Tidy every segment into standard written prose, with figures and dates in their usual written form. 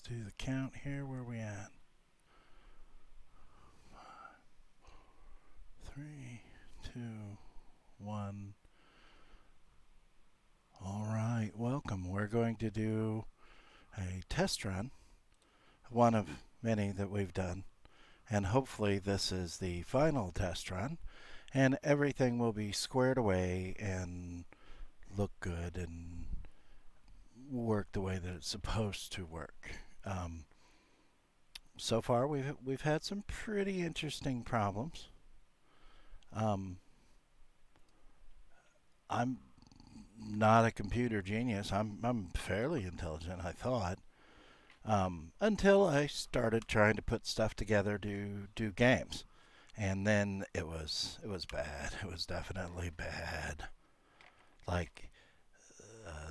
do the count here. Where are we at? 3, 2, 1. All right, welcome. We're going to do a test run, one of many that we've done, and hopefully this is the final test run, and everything will be squared away and look good and work the way that it's supposed to work. So far, we've had some pretty interesting problems. I'm not a computer genius. I'm fairly intelligent, I thought, until I started trying to put stuff together to do games, and then it was bad. It was definitely bad. Like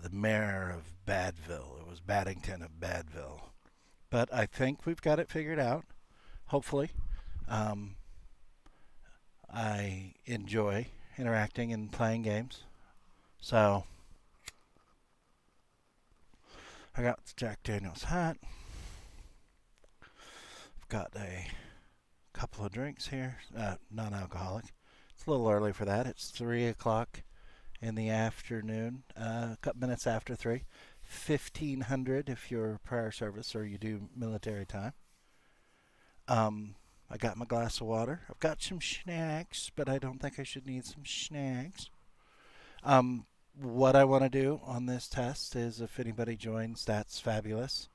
the mayor of Badville. It was Baddington of Badville. But I think we've got it figured out. Hopefully, um, I enjoy interacting and playing games. So I got the Jack Daniels hat. I've got a couple of drinks here, non-alcoholic. It's a little early for that. It's 3 o'clock in the afternoon, a couple minutes after 3. 1500 if you're prior service or you do military time. I got my glass of water. I've got some snacks, but I don't think I should need some snacks. What I want to do on this test is if anybody joins, that's fabulous.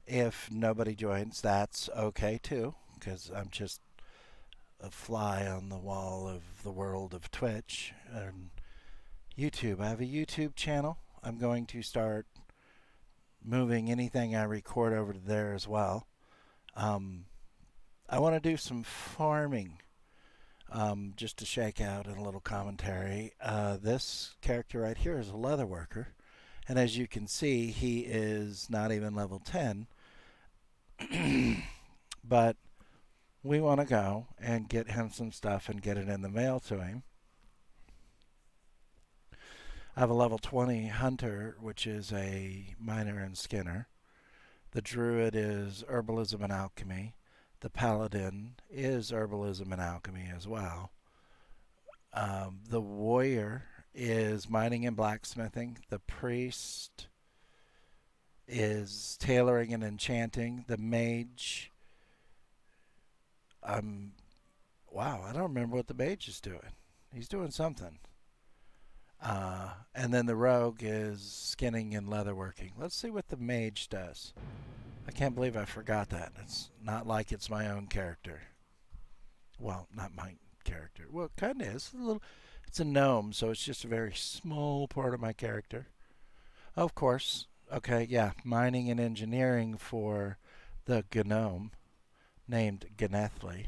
If nobody joins, that's okay too, because I'm just a fly on the wall of the world of Twitch and YouTube. I have a YouTube channel. I'm going to start moving anything I record over to there as well. I want to do some farming, just to shake out and a little commentary. This character right here is a leather worker, and as you can see, he is not even level 10. But we want to go and get him some stuff and get it in the mail to him. I have a level 20 hunter, which is a miner and skinner. The druid is herbalism and alchemy. The paladin is herbalism and alchemy as well. The warrior is mining and blacksmithing. The priest is tailoring and enchanting. The mage, wow, I don't remember what the mage is doing. He's doing something. And then the rogue is skinning and leatherworking. Let's see what the mage does. I can't believe I forgot that. It's not like it's my own character. Well, not my character. Well, it kind of is. It's a gnome, so it's just a very small part of my character. Of course. Okay, yeah. Mining and engineering for the gnome named Gnethly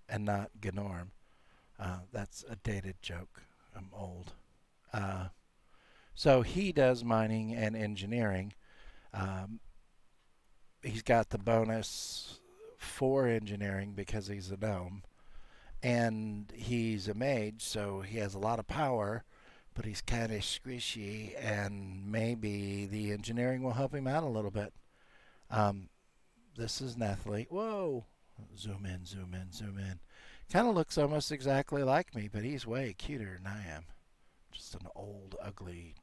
and not Gnorm. That's a dated joke. I'm old. So he does mining and engineering. He's got the bonus for engineering because he's a gnome. And he's a mage, so he has a lot of power, but he's kind of squishy, and maybe the engineering will help him out a little bit. This is Nethley. Whoa! Zoom in, zoom in, zoom in. Kind of looks almost exactly like me, but he's way cuter than I am. Just an old, ugly,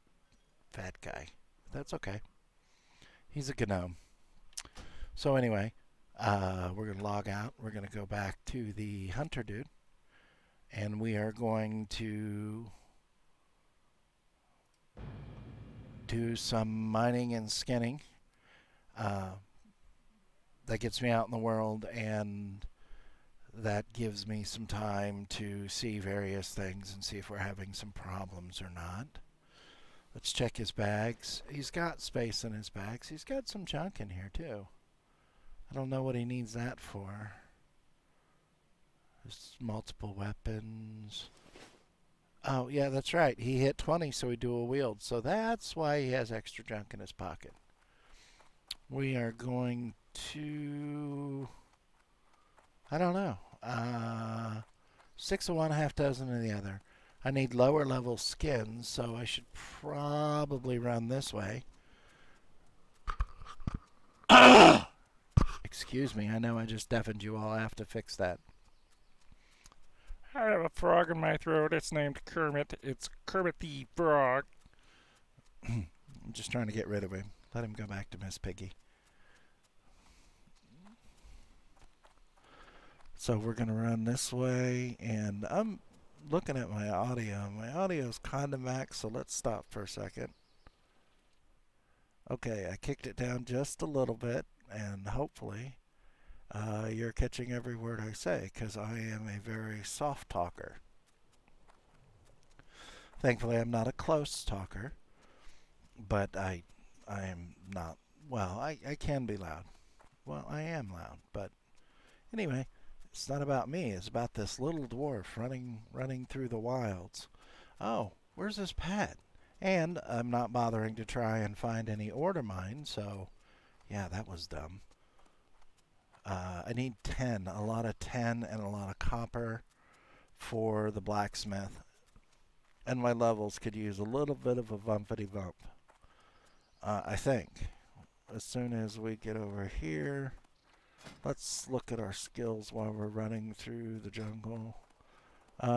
fat guy. That's okay. He's a gnome. So anyway, we're going to log out. We're going to go back to the hunter dude. And we are going to do some mining and skinning. That gets me out in the world, and that gives me some time to see various things and see if we're having some problems or not. Let's check his bags. He's got space in his bags. He's got some junk in here too. I don't know what he needs that for. There's multiple weapons. Oh, yeah, that's right. He hit 20, so he dual wield. So that's why he has extra junk in his pocket. We are going to... I don't know. 6 of one, half dozen of the other. I need lower level skins, so I should probably run this way. Excuse me, I know I just deafened you all. I have to fix that. I have a frog in my throat. It's named Kermit. It's Kermit the Frog. I'm just trying to get rid of him. Let him go back to Miss Piggy. So we're going to run this way, and I'm looking at my audio. My audio is kind of max, so let's stop for a second. Okay, I kicked it down just a little bit, and hopefully you're catching every word I say, because I am a very soft talker. Thankfully, I'm not a close talker, but I am not, well, I can be loud. Well, I am loud, but anyway, it's not about me. It's about this little dwarf running through the wilds. Oh, where's this pet? And I'm not bothering to try and find any order mine, so yeah, that was dumb. I need 10, a lot of 10 and a lot of copper for the blacksmith. And my levels could use a little bit of a bumpity bump. I think. As soon as we get over here, let's look at our skills while we're running through the jungle.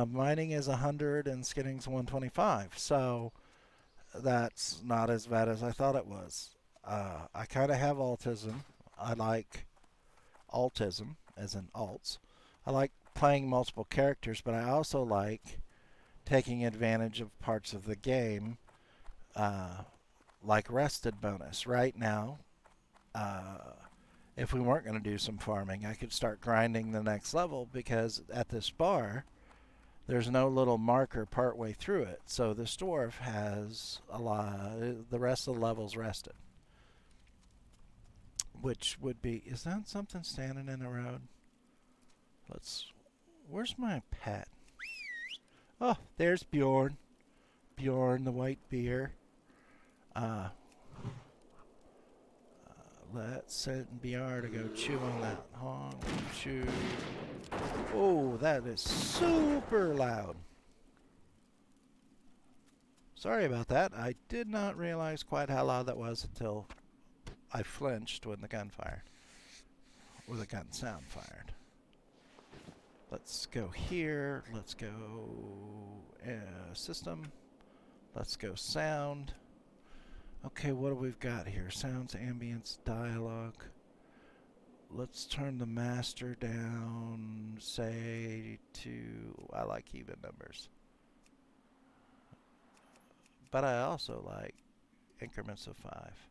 Mining is 100 and skinning's 125, so that's not as bad as I thought it was. I kind of have autism. I like altism, as in alts. I like playing multiple characters, but I also like taking advantage of parts of the game, like rested bonus. Right now, if we weren't going to do some farming, I could start grinding the next level because at this bar, there's no little marker partway through it. So this dwarf has a lot, the rest of the levels rested. Which would be, is that something standing in the road? Where's my pet? Oh, there's Bjorn. Bjorn, the white bear. Uh, let's send Bjorn to go chew on that. Hong, chew. Oh, that is super loud. Sorry about that. I did not realize quite how loud that was until I flinched when the gun fired. Or the gun sound fired. Let's go here. Let's go system. Let's go sound. Okay, what do we've got here? Sounds, ambience, dialogue. Let's turn the master down, say to, I like even numbers. But I also like increments of 5.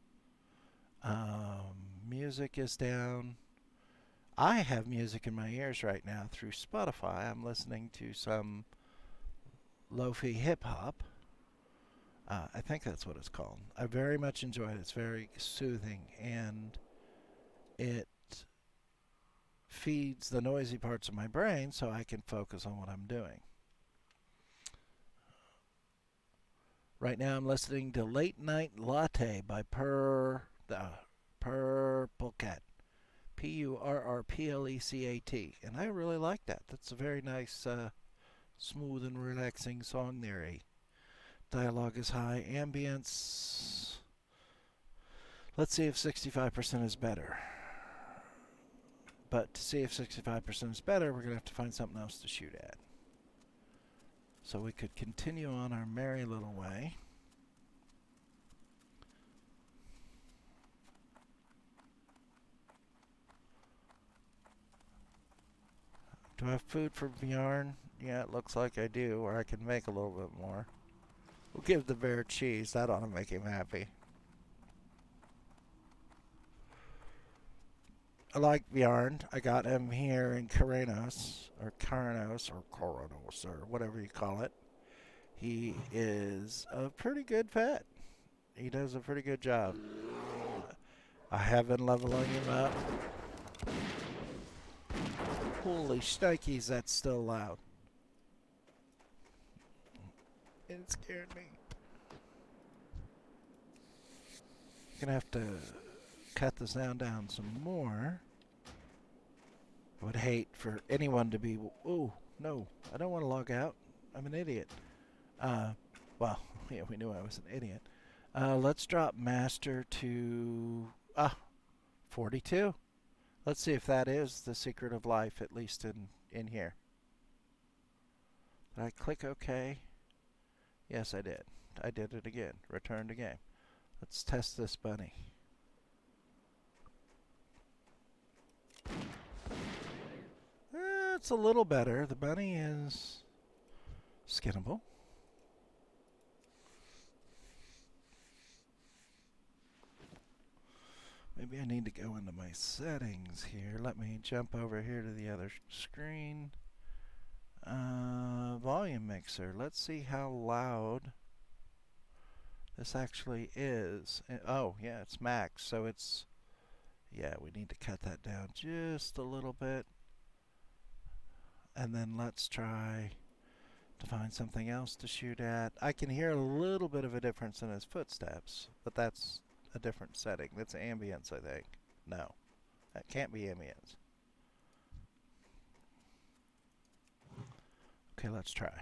Music is down. I have music in my ears right now through Spotify. I'm listening to some lo-fi hip-hop. I think that's what it's called. I very much enjoy it. It's very soothing, and it feeds the noisy parts of my brain so I can focus on what I'm doing. Right now I'm listening to Late Night Latte by Purple Cat. Purrplecat. And I really like that. That's a very nice, smooth and relaxing song there. Dialogue is high. Ambience. Let's see if 65% is better. But to see if 65% is better, we're going to have to find something else to shoot at. So we could continue on our merry little way. Do I have food for Bjorn? Yeah, it looks like I do, or I can make a little bit more. We'll give the bear cheese. That ought to make him happy. I like Bjorn. I got him here in Karanos, or whatever you call it. He is a pretty good pet. He does a pretty good job. I have been leveling him up. Holy shnikes, that's still loud. It scared me. Gonna have to cut the sound down some more. I would hate for anyone to be, oh, no, I don't want to log out. I'm an idiot. Well, yeah, we knew I was an idiot. Let's drop master to 42. Let's see if that is the secret of life, at least in here. Did I click OK? Yes, I did. I did it again. Return to game. Let's test this bunny. It's a little better. The bunny is skinnable. Maybe I need to go into my settings here. Let me jump over here to the other screen. Volume mixer. Let's see how loud this actually is. Oh, yeah, it's max. So it's, yeah, we need to cut that down just a little bit. And then let's try to find something else to shoot at. I can hear a little bit of a difference in his footsteps, but that's a different setting. That's ambience, I think. No, that can't be ambience. Okay, let's try.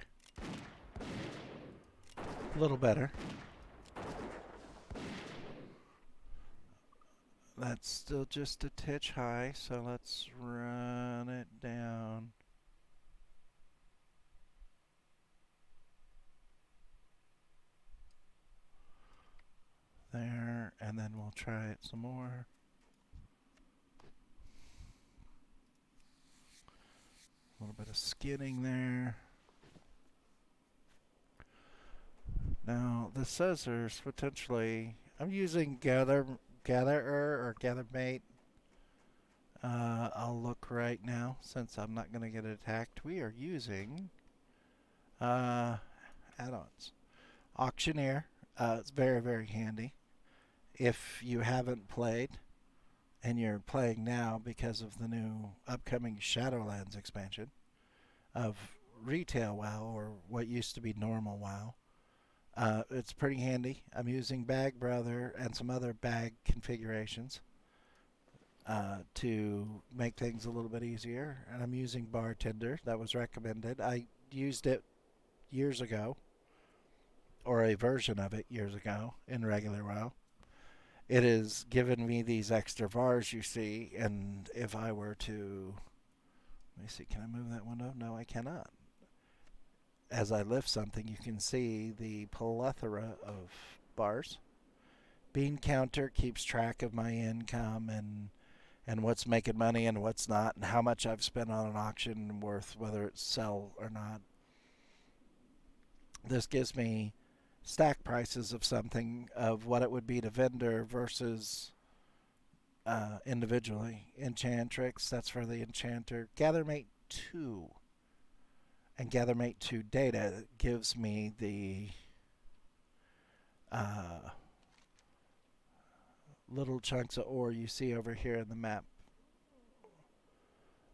A little better. That's still just a titch high, so let's run it down. There, and then we'll try it some more. A little bit of skinning there. Now, this says there's potentially, I'm using gatherer or gathermate. I'll look right now since I'm not going to get attacked. We are using add-ons. Auctioneer. It's very, very handy. If you haven't played and you're playing now because of the new upcoming Shadowlands expansion of retail WoW, or what used to be normal WoW, it's pretty handy. I'm using Bag Brother and some other bag configurations to make things a little bit easier. And I'm using Bartender. That was recommended. I used it years ago, or a version of it years ago in regular WoW. It has given me these extra bars you see, and if I were to, let me see, can I move that window? No, I cannot. As I lift something, you can see the plethora of bars. Bean counter keeps track of my income and what's making money and what's not, and how much I've spent on an auction worth, whether it's sell or not. This gives me stack prices of something, of what it would be to vendor versus individually. Enchantrix, that's for the enchanter. Gathermate 2 and Gathermate 2 data gives me the little chunks of ore you see over here in the map.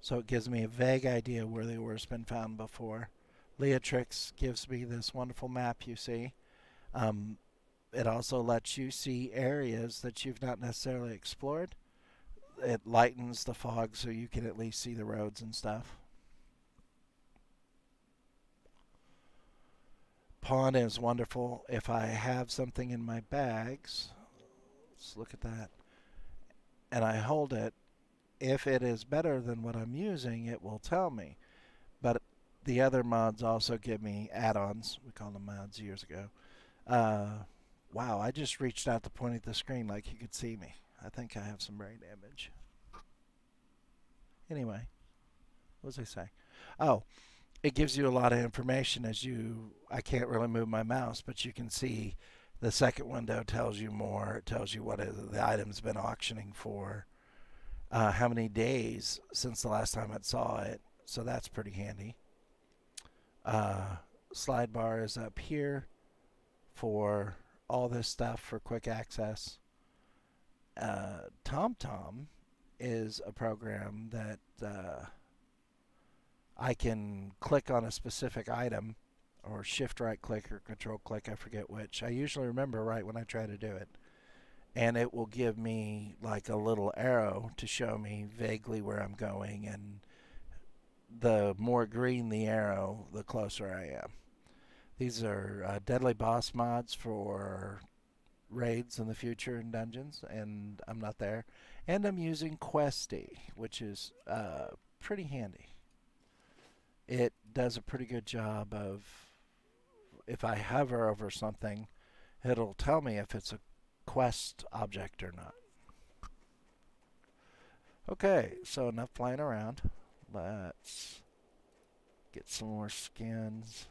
So it gives me a vague idea where the ore has been found before. Leatrix gives me this wonderful map you see. It also lets you see areas that you've not necessarily explored. It lightens the fog so you can at least see the roads and stuff. Pawn is wonderful. If I have something in my bags, let's look at that, and I hold it, if it is better than what I'm using, it will tell me. But the other mods also give me add-ons. We called them mods years ago. Wow, I just reached out to point at the screen like you could see me. I think I have some brain damage. Anyway, what was I saying? Oh, it gives you a lot of information as you, I can't really move my mouse, but you can see the second window tells you more. It tells you what the item's been auctioning for, how many days since the last time it saw it. So that's pretty handy. Slide bar is up here for all this stuff for quick access. TomTom is a program that I can click on a specific item, or shift right click or control click, I forget which. I usually remember right when I try to do it. And it will give me like a little arrow to show me vaguely where I'm going, and the more green the arrow, the closer I am. These are deadly boss mods for raids in the future in dungeons, and I'm not there. And I'm using Questy, which is pretty handy. It does a pretty good job of, if I hover over something, it'll tell me if it's a quest object or not. Okay, so enough playing around. Let's get some more skins.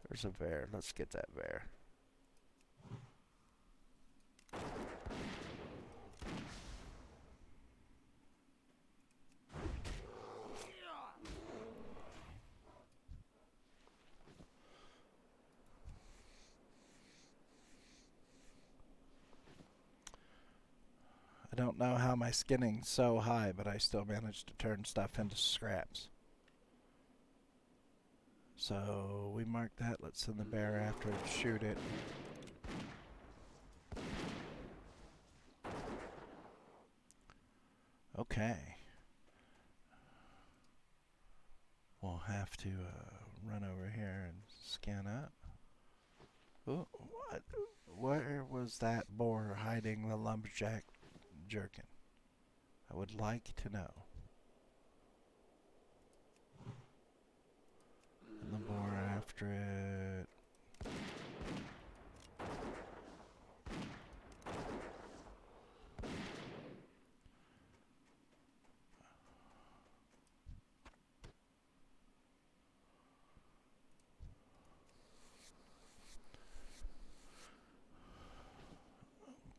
There's a bear. Let's get that bear. I don't know how my skinning's so high, but I still managed to turn stuff into scraps. So we marked that. Let's send the bear after it, shoot it. Okay. We'll have to run over here and scan up. Ooh, what? Where was that boar hiding the lumberjack jerkin? I would like to know. And the boar after it.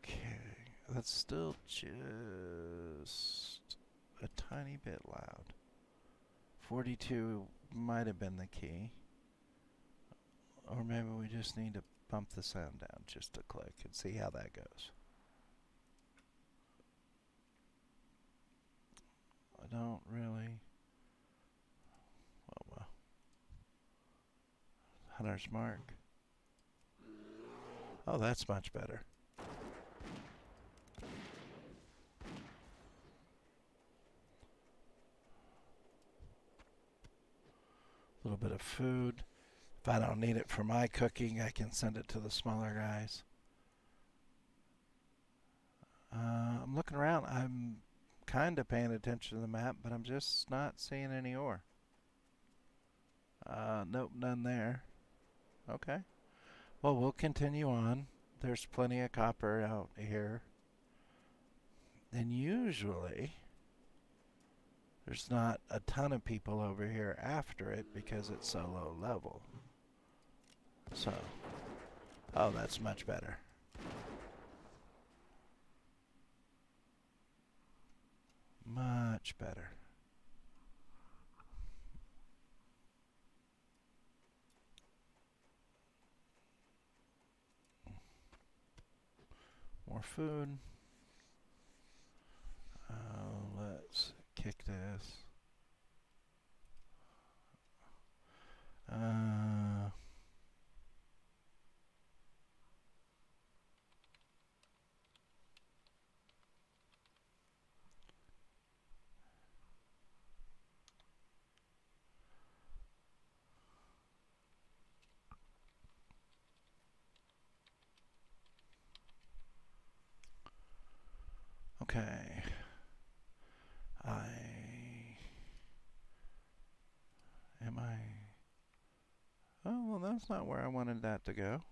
Okay, that's still just a tiny bit loud. 42 might have been the key. Or maybe we just need to bump the sound down just a click and see how that goes. I don't really... well. Hunter's Mark. Oh, that's much better. A little bit of food. If I don't need it for my cooking, I can send it to the smaller guys. I'm looking around. I'm kind of paying attention to the map, but I'm just not seeing any ore. Nope, none there. Okay. Well, we'll continue on. There's plenty of copper out here. And usually, there's not a ton of people over here after it because it's so low level. So, oh, that's much better. Much better. More food. Let's kick this. Okay. Am I? Oh, well, that's not where I wanted that to go.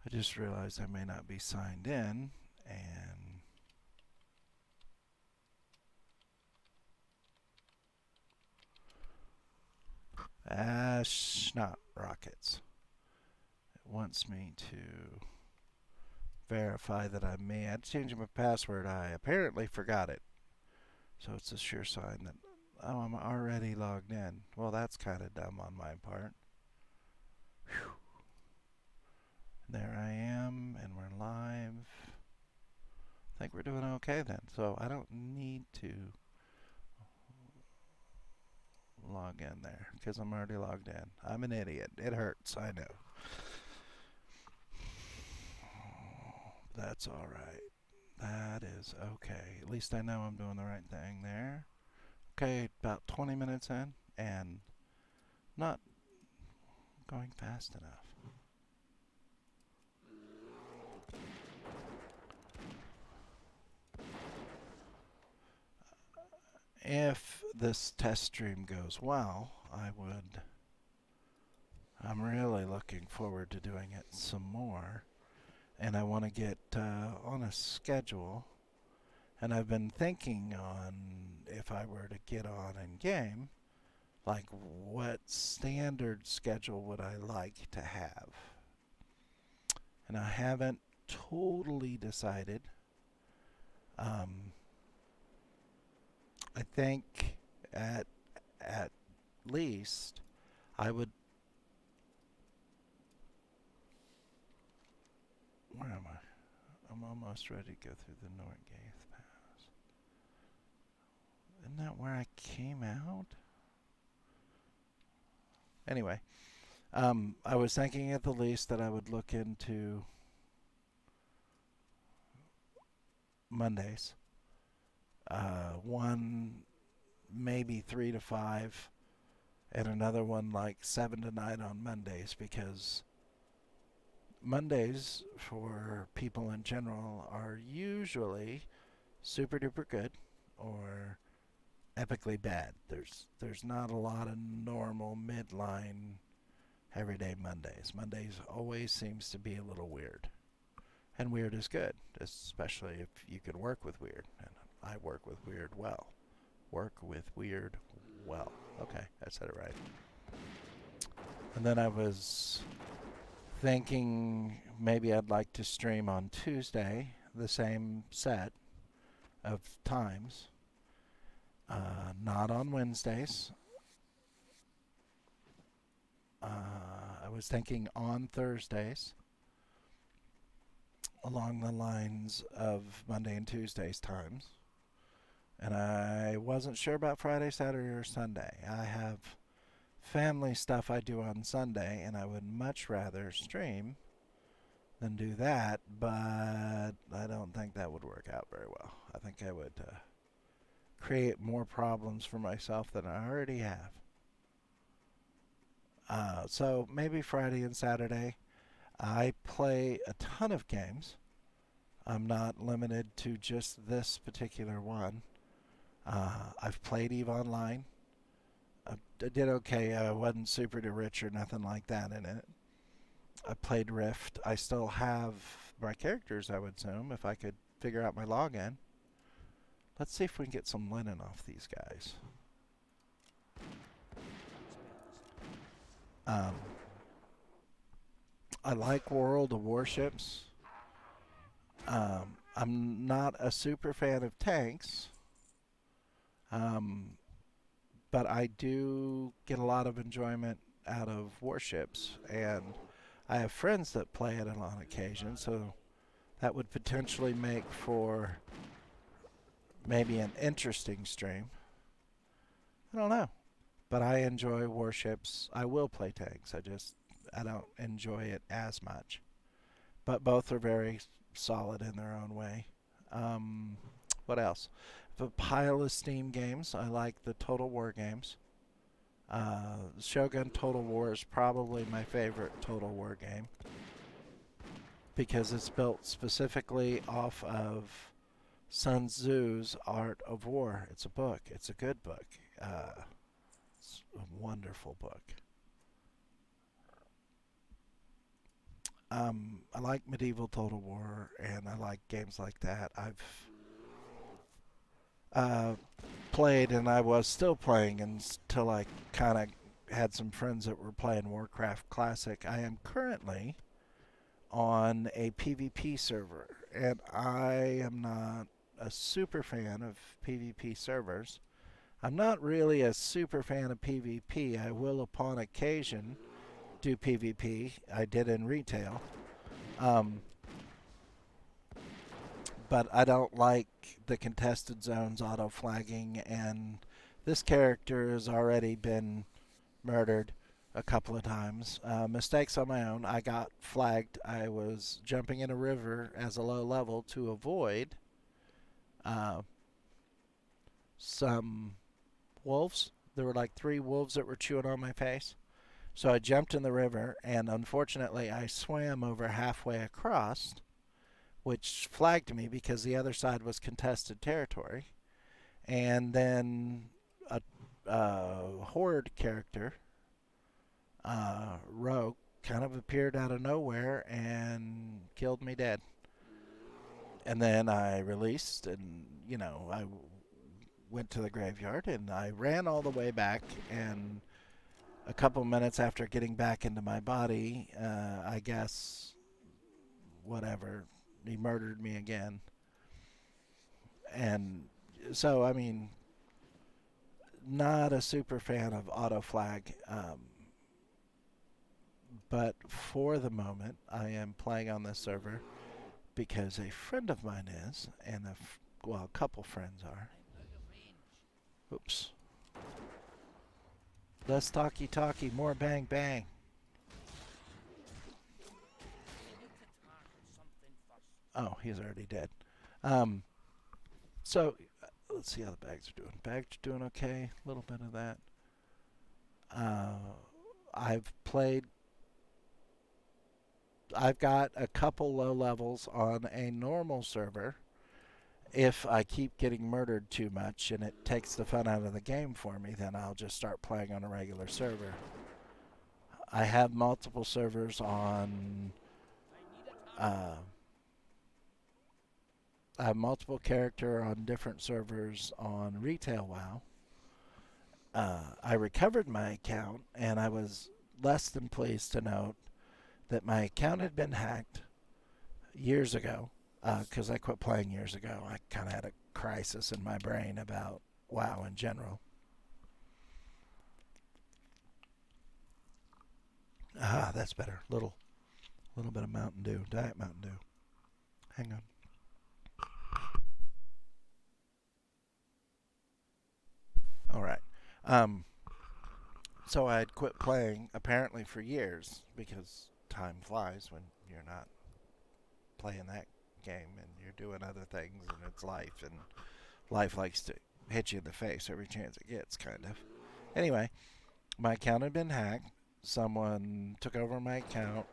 I just realized I may not be signed in, and snot rockets. It wants me to verify that I'm me. I had to change my password. I apparently forgot it. So it's a sure sign that, oh, I'm already logged in. Well, that's kind of dumb on my part. Whew. There I am, and we're live. I think we're doing okay then. So I don't need to log in there because I'm already logged in. I'm an idiot. It hurts, I know. That's all right. That is okay. At least I know I'm doing the right thing there. Okay, about 20 minutes in and not going fast enough. If this test stream goes well, I'm really looking forward to doing it some more. And I want to get on a schedule. And I've been thinking on if I were to get on in game, like what standard schedule would I like to have? And I haven't totally decided. Um, I think at at least I would. Where am I? I'm almost ready to go through the Northgate Pass. Isn't that where I came out? Anyway, I was thinking at the least that I would look into Mondays. One maybe 3 to 5, and another one like 7 to 9 on Mondays, because Mondays for people in general are usually super duper good or epically bad. There's not a lot of normal midline everyday Mondays. Mondays always seems to be a little weird. And weird is good, especially if you can work with weird. And I work with weird well. Work with weird well. Okay, I said it right. And then I was thinking maybe I'd like to stream on Tuesday, the same set of times. Not on Wednesdays. I was thinking on Thursdays, along the lines of Monday and Tuesday's times. And I wasn't sure about Friday, Saturday, or Sunday. I have family stuff I do on Sunday, and I would much rather stream than do that, but I don't think that would work out very well. I think I would create more problems for myself than I already have. So maybe Friday and Saturday. I play a ton of games. I'm not limited to just this particular one. I've played EVE Online. I did okay. I wasn't super rich or nothing like that in it. I played Rift. I still have my characters, I would assume, if I could figure out my login. Let's see if we can get some linen off these guys. Um, I like World of Warships. I'm not a super fan of tanks, um, but I do get a lot of enjoyment out of warships, and I have friends that play it on occasion, so that would potentially make for maybe an interesting stream. I don't know, but I enjoy warships. I will play tanks. I don't enjoy it as much, but both are very solid in their own way. Um, what else? The pile of Steam games. I like the Total War games. Shogun Total War is probably my favorite Total War game because it's built specifically off of Sun Tzu's Art of War. It's a book. It's a good book. It's a wonderful book. I like medieval Total War, and I like games like that. I've uh, played, and I was still playing until I kind of had some friends that were playing Warcraft Classic. I am currently on a PvP server, and I am not a super fan of PvP servers. I'm not really a super fan of PvP. I will, upon occasion, do PvP. I did in retail. Um, but I don't like the contested zones auto flagging, and this character has already been murdered a couple of times. Mistakes on my own. I got flagged. I was jumping in a river as a low level to avoid uh, some wolves. There were like three wolves that were chewing on my face. So I jumped in the river, and unfortunately, I swam over halfway across, which flagged me because the other side was contested territory. And then a horde character, rogue, kind of appeared out of nowhere and killed me dead. And then I released, and I went to the graveyard, and I ran all the way back. And a couple minutes after getting back into my body, I guess whatever, he murdered me again. And so, I mean, not a super fan of auto flag, but for the moment, I am playing on this server because a friend of mine is, and well, a couple friends are. Oops. Less talky talky, more bang bang. Oh, he's already dead. Um, so let's see how the bags are doing. Bags are doing okay. A little bit of that. Uh, I've played. I've got a couple low levels on a normal server. If I keep getting murdered too much and it takes the fun out of the game for me, then I'll just start playing on a regular server. I have multiple servers on. Uh, I have multiple character on different servers on retail WoW. I recovered my account, and I was less than pleased to note that my account had been hacked years ago because I quit playing years ago. I kind of had a crisis in my brain about WoW in general. Ah, that's better. Little bit of Mountain Dew, Diet Mountain Dew. Hang on. All right. Um, so I had quit playing apparently for years because time flies when you're not playing that game and you're doing other things, and it's life, and life likes to hit you in the face every chance it gets, kind of. Anyway, my account had been hacked. Someone took over my account,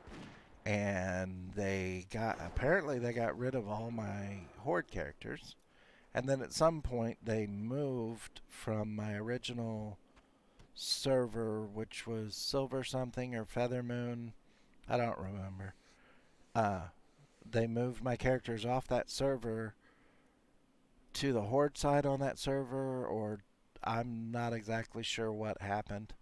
and they got rid of all my horde characters. And then at some point they moved from my original server, which was Silver something or Feather Moon. I don't remember. Uh, they moved my characters off that server to the horde side on that server, or I'm not exactly sure what happened.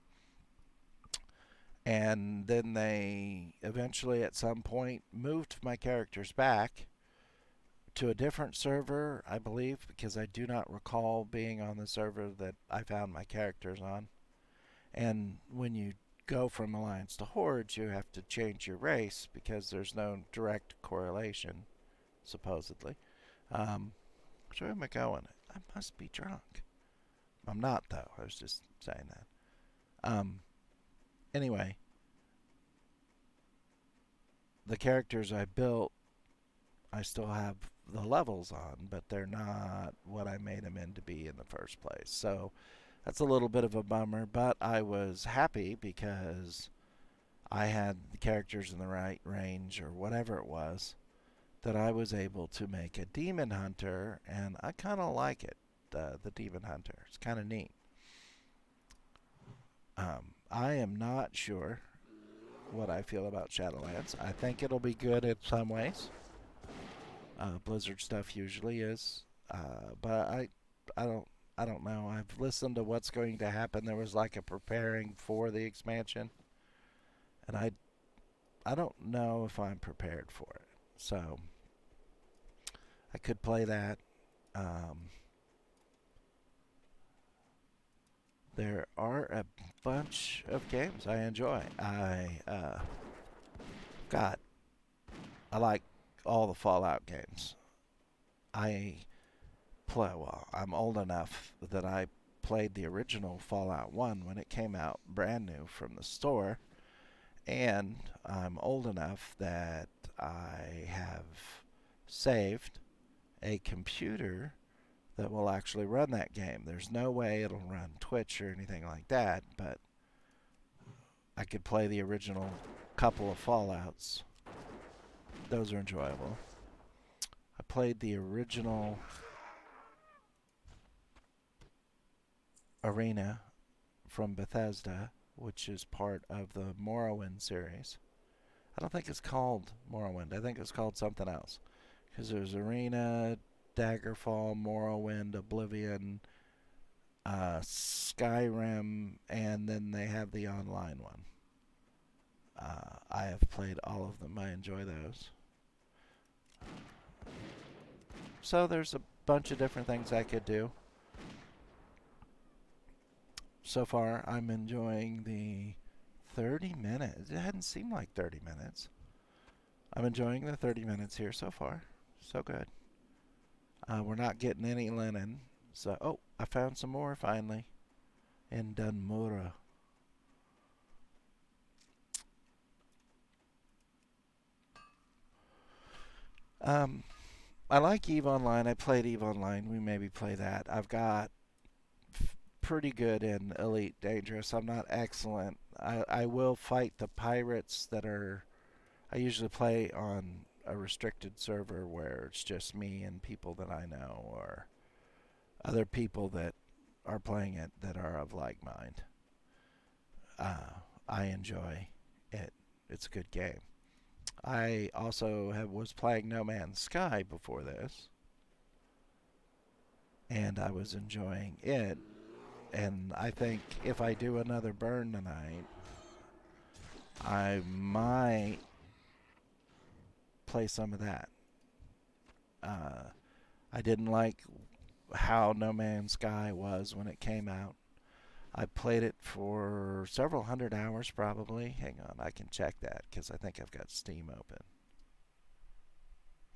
And then they eventually, at some point, moved my characters back to a different server, I believe, because I do not recall being on the server that I found my characters on. And when you go from Alliance to Horde, you have to change your race because there's no direct correlation, supposedly. So where am I going? I must be drunk. I'm not, though. I was just saying that. Anyway, the characters I built, I still have the levels on, but they're not what I made them in to be in the first place. So that's a little bit of a bummer, but I was happy because I had the characters in the right range or whatever it was that I was able to make a demon hunter, and I kind of like it. The demon hunter, it's kind of neat. I am not sure what I feel about Shadowlands. I think it'll be good in some ways. Blizzard stuff usually is, but I don't I don't know. I've listened to what's going to happen. There was like a preparing for the expansion, and I don't know if I'm prepared for it. So I could play that. Um, there are a bunch of games I enjoy. God, I like all the Fallout games. I play well. I'm old enough that I played the original Fallout 1 when it came out brand new from the store, and I'm old enough that I have saved a computer that will actually run that game. There's no way it'll run Twitch or anything like that, but I could play the original couple of Fallouts. Those are enjoyable. I played the original Arena from Bethesda, which is part of the Morrowind series. I don't think it's called Morrowind. I think it's called something else. Because there's Arena, Daggerfall, Morrowind, Oblivion, Skyrim, and then they have the online one. I have played all of them. I enjoy those. So there's a bunch of different things I could do. So far, I'm enjoying the 30 minutes. It hadn't seemed like 30 minutes. I'm enjoying the 30 minutes here so far. So good. We're not getting any linen. So, oh, I found some more finally in Dunmura. I like EVE Online. I played EVE Online. We maybe play that. I've got pretty good in Elite Dangerous. I'm not excellent. I will fight the pirates that are. I usually play on a restricted server where it's just me and people that I know or other people that are playing it that are of like mind. I enjoy it. It's a good game. I also was playing No Man's Sky before this, and I was enjoying it. And I think if I do another burn tonight, I might play some of that. Uh, I didn't like how No Man's Sky was when it came out. I played it for several hundred hours probably. Hang on, I can check that because I think I've got Steam open.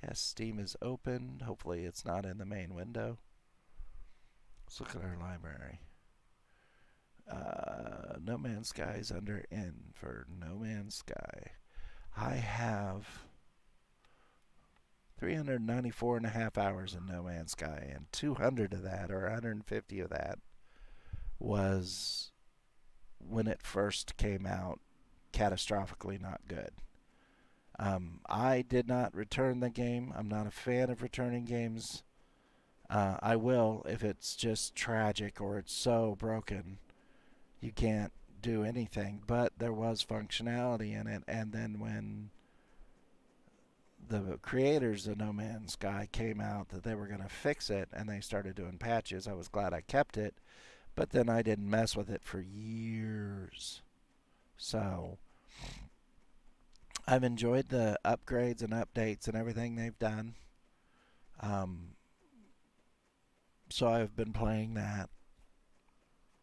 Yes, Steam is open. Hopefully it's not in the main window. Let's look at our library. No Man's Sky is under N for No Man's Sky. I have 394 and a half hours in No Man's Sky, and 200 of that, or 150 of that, was when it first came out, catastrophically not good. I did not return the game. I'm not a fan of returning games. I will if it's just tragic or it's so broken you can't do anything. But there was functionality in it, and then when the creators of No Man's Sky came out that they were going to fix it and they started doing patches, I was glad I kept it. But then I didn't mess with it for years. So I've enjoyed the upgrades and updates and everything they've done. Um, so I've been playing that.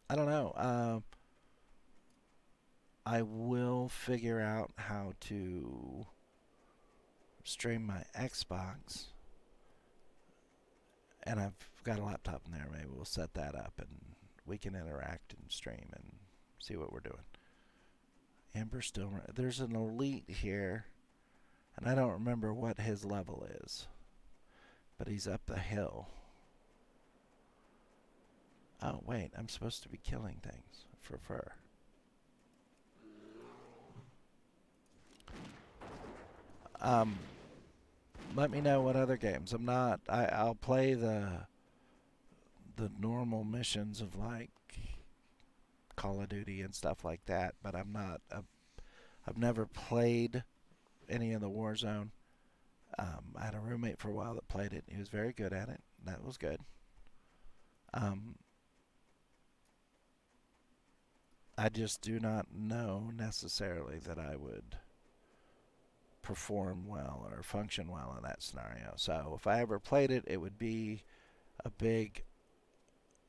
I don't know. I will figure out how to stream my Xbox. And I've got a laptop in there. Maybe we'll set that up and we can interact and stream and see what we're doing. Amber's still. There's an elite here, and I don't remember what his level is, but he's up the hill. Oh, wait, I'm supposed to be killing things for fur. Um, Let me know what other games. I'll play the normal missions of like Call of Duty and stuff like that, but I've never played any of the Warzone. I had a roommate for a while that played it. He was very good at it. That was good. Um, I just do not know necessarily that I would perform well or function well in that scenario. So if I ever played it, it would be a big,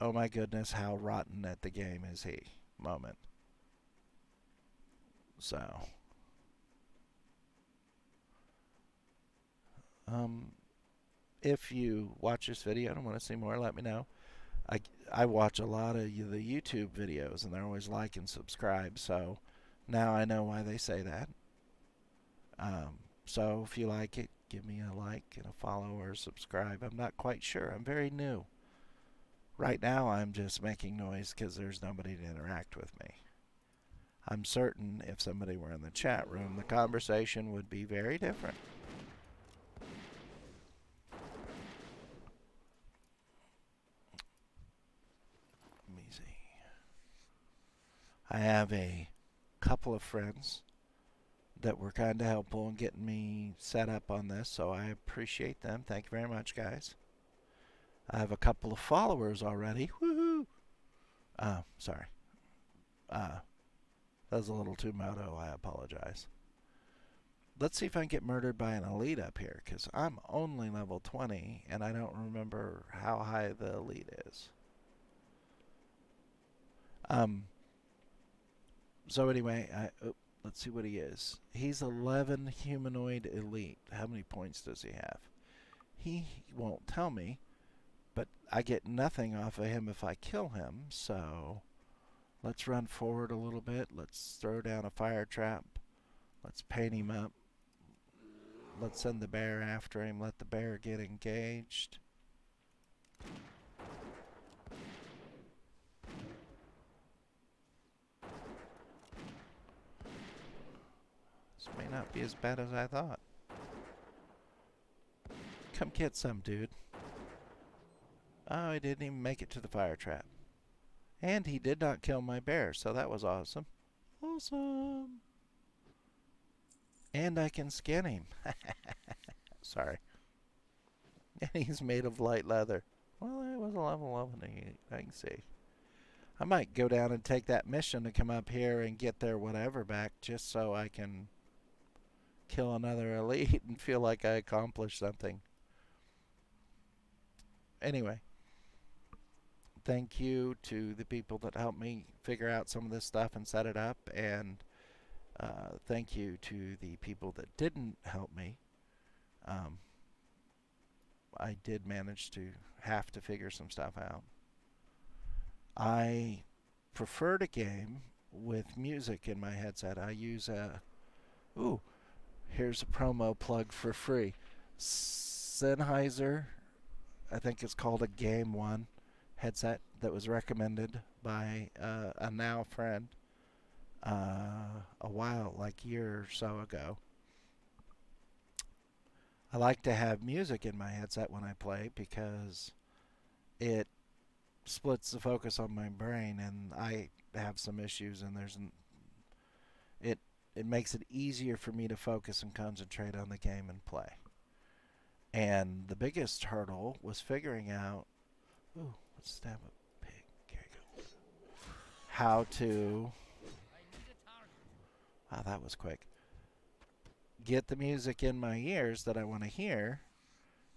oh my goodness, how rotten at the game is he moment. So, um, if you watch this video and want to see more, let me know. I, I watch a lot of the YouTube videos and they're always like and subscribe. So now I know why they say that. So if you like it, give me a like and a follow or a subscribe. I'm not quite sure. I'm very new. Right now, I'm just making noise because there's nobody to interact with me. I'm certain if somebody were in the chat room, the conversation would be very different. Let me see. I have a couple of friends that were kind of helpful in getting me set up on this, so I appreciate them. Thank you very much, guys. I have a couple of followers already. Woohoo! Sorry. That was a little too moto. I apologize. Let's see if I can get murdered by an elite up here, because I'm only level 20, and I don't remember how high the elite is. So anyway, let's see what he is. He's 11 humanoid elite. How many points does he have? He won't tell me, but I get nothing off of him if I kill him, so let's run forward a little bit. Let's throw down a fire trap. Let's paint him up. Let's send the bear after him. Let the bear get engaged. This may not be as bad as I thought. Come get some, dude. Oh, he didn't even make it to the fire trap. And he did not kill my bear, so that was awesome. Awesome. And I can skin him. Sorry. And he's made of light leather. Well, it was a level 11. I can see. I might go down and take that mission to come up here and get their whatever back just so I can kill another elite and feel like I accomplished something. Anyway, thank you to the people that helped me figure out some of this stuff and set it up, and thank you to the people that didn't help me. I did manage to have to figure some stuff out. I prefer to game with music in my headset. I use a... Ooh, here's a promo plug for free. Sennheiser, I think it's called a Game One headset that was recommended by a now friend a while, like a year or so ago. I like to have music in my headset when I play because it splits the focus on my brain, and I have some issues, and it it makes it easier for me to focus and concentrate on the game and play. And the biggest hurdle was figuring out, ooh, let's stab a pig. Here you go. How to, wow, that was quick. Get the music in my ears that I want to hear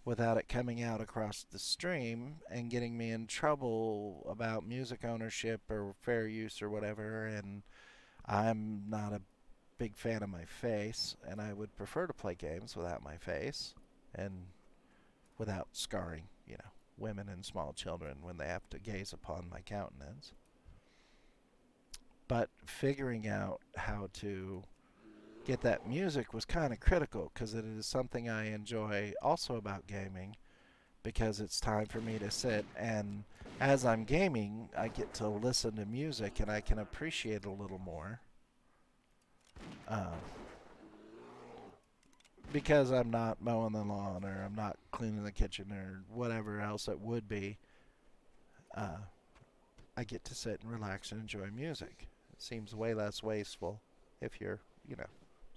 without it coming out across the stream and getting me in trouble about music ownership or fair use or whatever. And I'm not a big fan of my face, and I would prefer to play games without my face and without scarring, women and small children when they have to gaze upon my countenance. But figuring out how to get that music was kind of critical because it is something I enjoy also about gaming, because it's time for me to sit, and as I'm gaming I get to listen to music and I can appreciate it a little more, because I'm not mowing the lawn or I'm not cleaning the kitchen or whatever else it would be. I get to sit and relax and enjoy music. It seems way less wasteful if you're,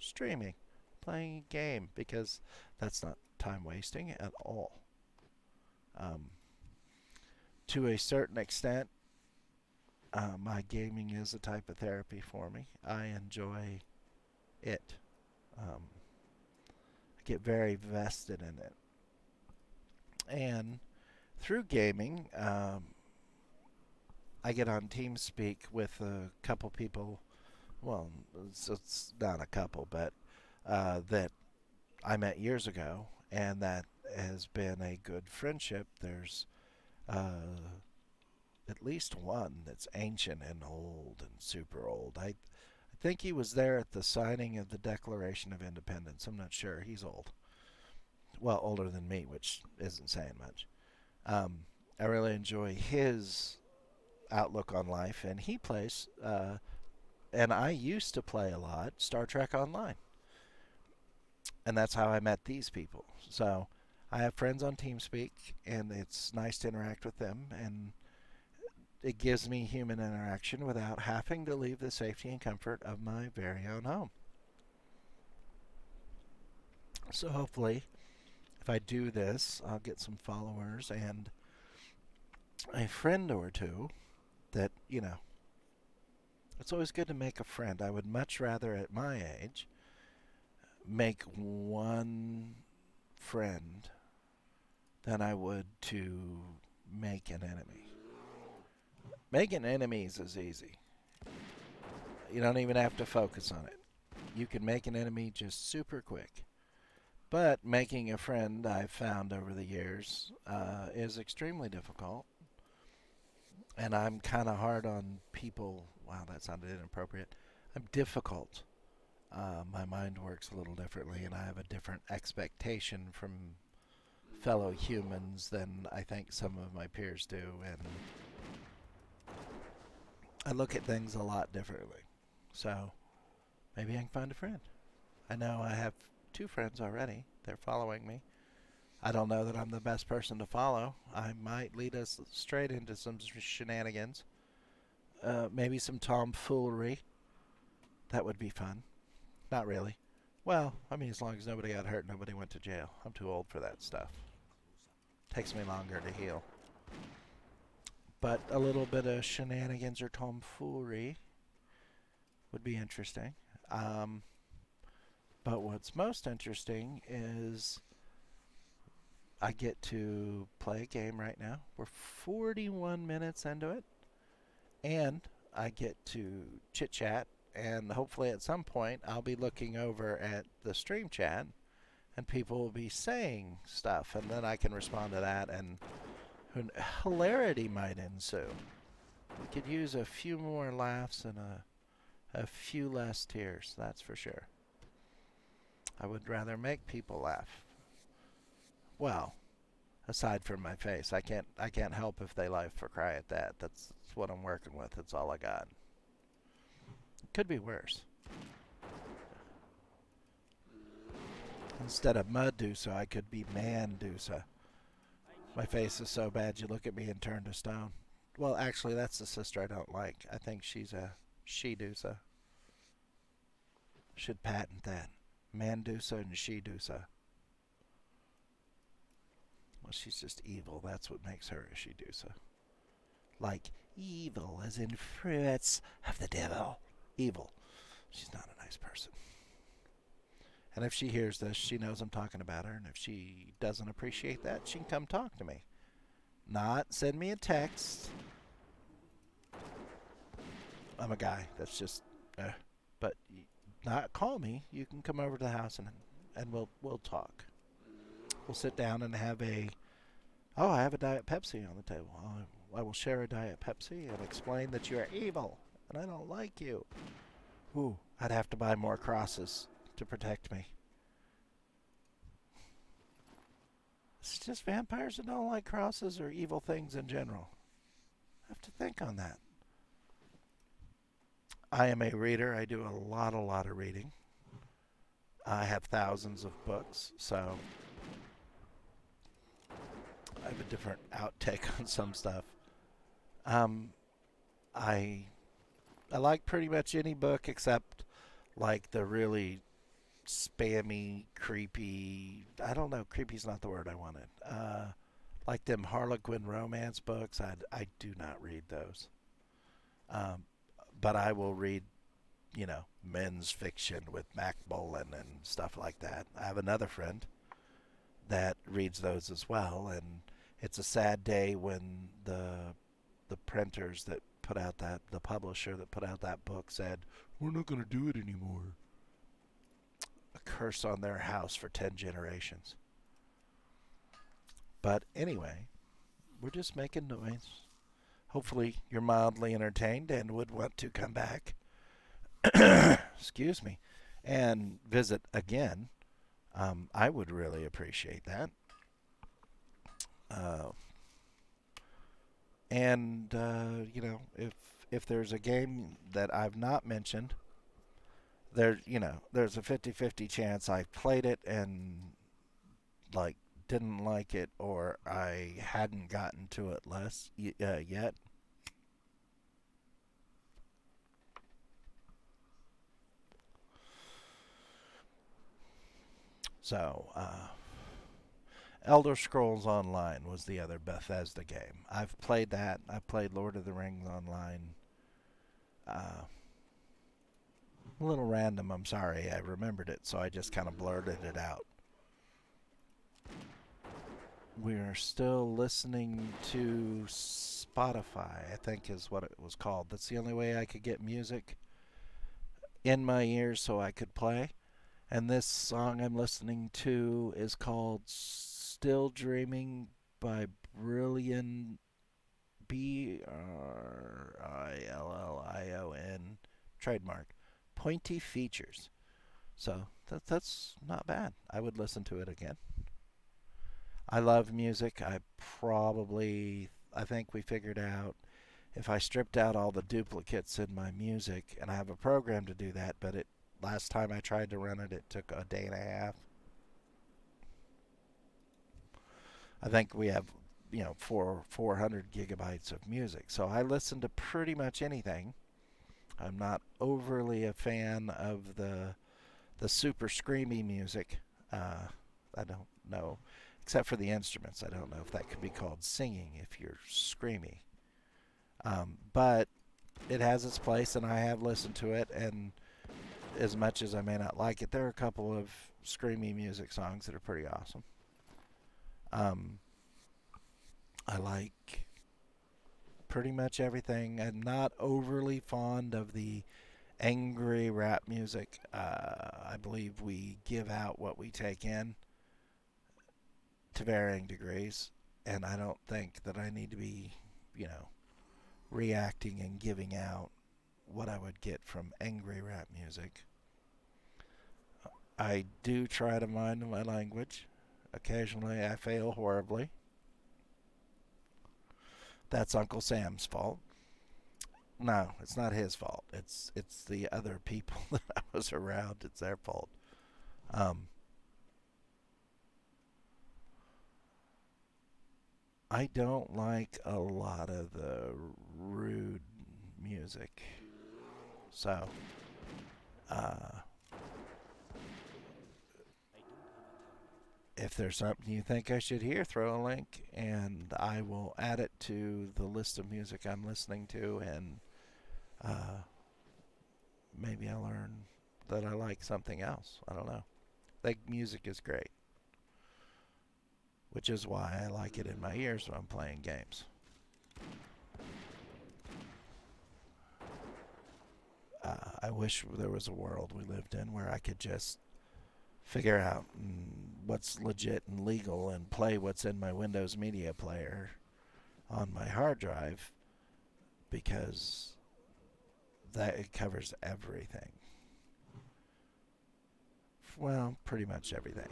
streaming, playing a game, because that's not time wasting at all. To a certain extent, my gaming is a type of therapy for me. I enjoy it. I get very vested in it. And through gaming, I get on TeamSpeak with a couple people. Well, it's not a couple, but that I met years ago, and that has been a good friendship. There's at least one that's ancient and old and super old. I think he was there at the signing of the Declaration of Independence. I'm not sure. He's old. Well, older than me, which isn't saying much. I really enjoy his outlook on life, and he plays. And I used to play a lot Star Trek Online, and that's how I met these people. So I have friends on TeamSpeak, and it's nice to interact with them, and it gives me human interaction without having to leave the safety and comfort of my very own home. So hopefully, if I do this, I'll get some followers and a friend or two that, it's always good to make a friend. I would much rather, at my age, make one friend than I would to make an enemy. Making enemies is easy. You don't even have to focus on it. You can make an enemy just super quick. But making a friend, I've found over the years, is extremely difficult. And I'm kind of hard on people. Wow, that sounded inappropriate. I'm difficult. My mind works a little differently, and I have a different expectation from fellow humans than I think some of my peers do. And I look at things a lot differently. So maybe I can find a friend. I know I have two friends already. They're following me. I don't know that I'm the best person to follow. I might lead us straight into some shenanigans. Maybe some tomfoolery. That would be fun. Not really. Well, I mean, as long as nobody got hurt, nobody went to jail. I'm too old for that stuff. Takes me longer to heal. But a little bit of shenanigans or tomfoolery would be interesting. Um, but what's most interesting is I get to play a game right now. We're 41 minutes into it, and I get to chit chat. And hopefully, at some point, I'll be looking over at the stream chat, and people will be saying stuff, and then I can respond to that, and hilarity might ensue. We could use a few more laughs and a few less tears, that's for sure. I would rather make people laugh. Well, aside from my face, I can't help if they laugh or cry at that. That's what I'm working with. That's all I got. It could be worse. Instead of Medusa, I could be Mandusa. My face is so bad you look at me and turn to stone. Well, actually, that's the sister I don't like. I think she's a she-dusa. Should patent that. Mandusa and she-dusa. Well, she's just evil. That's what makes her a she-dusa. Like evil as in fruits of the devil. Evil. She's not a nice person. And if she hears this, she knows I'm talking about her. And if she doesn't appreciate that, she can come talk to me. Not send me a text. I'm a guy. That's just. But not call me. You can come over to the house and we'll talk. We'll sit down and have a. Oh, I have a Diet Pepsi on the table. I will share a Diet Pepsi and explain that you are evil and I don't like you. Ooh, I'd have to buy more crosses to protect me. It's just vampires that don't like crosses or evil things in general. I have to think on that. I am a reader. I do a lot of reading. I have thousands of books, so I have a different outtake on some stuff. Um, I I like pretty much any book except like the really spammy, creepy. I don't know. Creepy's not the word I wanted. Like them Harlequin romance books. I do not read those. Um, but I will read, men's fiction with Mac Bolan and stuff like that. I have another friend that reads those as well, and it's a sad day when the printers that put out the publisher that put out that book said we're not going to do it anymore. A curse on their house for 10 generations. But anyway, we're just making noise. Hopefully you're mildly entertained and would want to come back. Excuse me. And visit again. I would really appreciate that. Uh, And if there's a game that I've not mentioned, there's a 50-50 chance I played it and like didn't like it, or I hadn't gotten to it yet. So, Elder Scrolls Online was the other Bethesda game. I've played that. I played Lord of the Rings Online. Uh, a little random, I'm sorry. I remembered it, so I just kind of blurted it out. We're still listening to Spotify, I think is what it was called. That's the only way I could get music in my ears so I could play. And this song I'm listening to is called Still Dreaming by Brilliant Brillion, trademark. Pointy features. So that's not bad. I would listen to it again. I love music. I think we figured out if I stripped out all the duplicates in my music, and I have a program to do that, but last time I tried to run it, it took a day and a half. I think we have, 400 gigabytes of music. So I listen to pretty much anything. I'm not overly a fan of the super screamy music. I don't know, except for the instruments. I don't know if that could be called singing if you're screamy. But it has its place, and I have listened to it. And as much as I may not like it, there are a couple of screamy music songs that are pretty awesome. Um, I like pretty much everything. I'm not overly fond of the angry rap music. I believe we give out what we take in to varying degrees, and I don't think that I need to be, you know, reacting and giving out what I would get from angry rap music. I do try to mind my language. Occasionally I fail horribly. That's Uncle Sam's fault. No, it's not his fault. It's the other people that I was around. It's their fault. Um, I don't like a lot of the rude music. So, uh, if there's something you think I should hear, throw a link and I will add it to the list of music I'm listening to, and uh, maybe I'll learn that I like something else. I don't know. I think music is great, which is why I like it in my ears when I'm playing games. I wish there was a world we lived in where I could just figure out what's legit and legal and play what's in my Windows Media Player on my hard drive, because that it covers everything. Well, pretty much everything.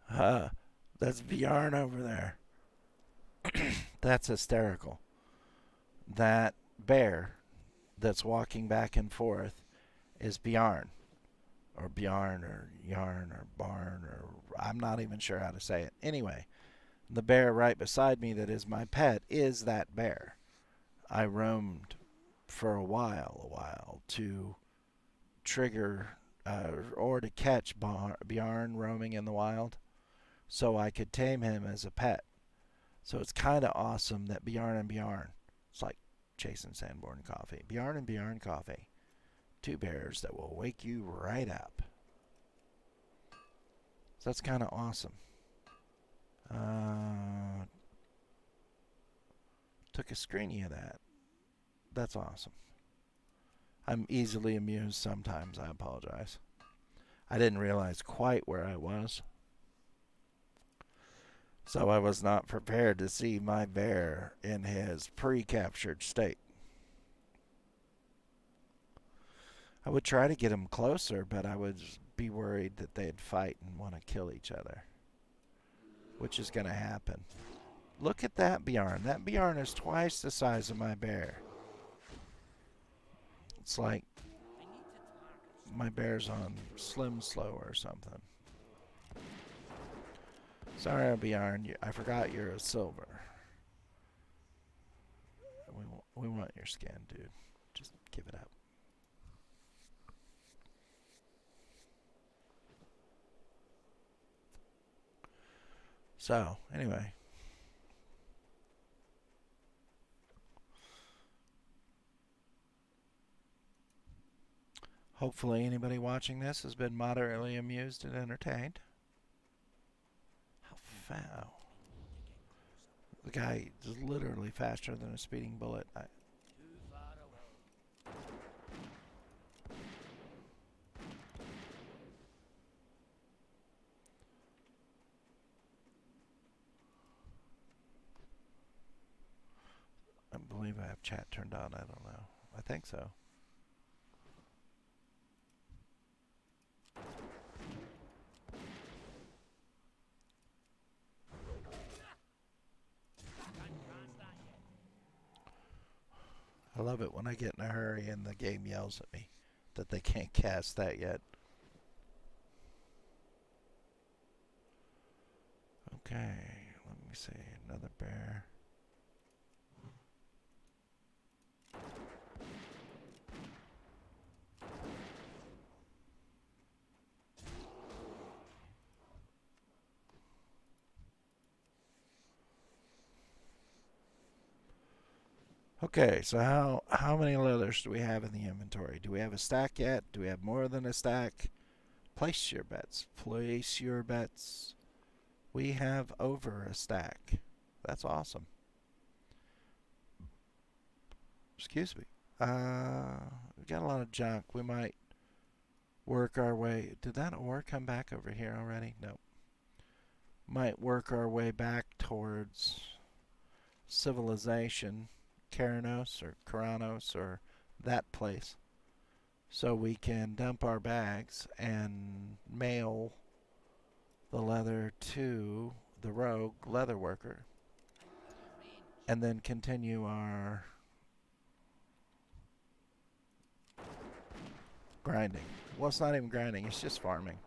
Uh, that's Bjorn over there. That's hysterical. That bear that's walking back and forth is Bjorn, or Bjarn, or Yarn, or Barn, or I'm not even sure how to say it. Anyway, the bear right beside me that is my pet is that bear. I roamed for a while to trigger or to catch Bjorn roaming in the wild so I could tame him as a pet. So it's kind of awesome that Bjorn and Bjorn, it's like Jason Sanborn Coffee, Bjorn and Bjorn Coffee, 2 bears that will wake you right up. So that's kind of awesome. Took a screenie of that. That's awesome. I'm easily amused sometimes. I apologize. I didn't realize quite where I was. So I was not prepared to see my bear in his pre-captured state. I would try to get him closer, but I would be worried that they'd fight and want to kill each other, which is going to happen. Look at that Bjorn. That Bjorn is twice the size of my bear. It's like my bear's on Slim Slow or something. Sorry, Bjorn. I forgot you're a silver. We want your skin, dude. Just give it up. So, anyway. Hopefully anybody watching this has been moderately amused and entertained. How foul. The guy is literally faster than a speeding bullet. I believe I have chat turned on. I don't know. I think so. I love it when I get in a hurry and the game yells at me that they can't cast that yet. Okay, let me see. Another bear. Okay, so how many leathers do we have in the inventory? Do we have a stack yet? Do we have more than a stack? Place your bets. Place your bets. We have over a stack. That's awesome. Excuse me. We got a lot of junk. We might work our way. Did that ore come back over here already? No. Might work our way back towards civilization, Karanos or that place, so we can dump our bags and mail the leather to the rogue leather worker, and then continue our grinding. Well, it's not even grinding, it's just farming.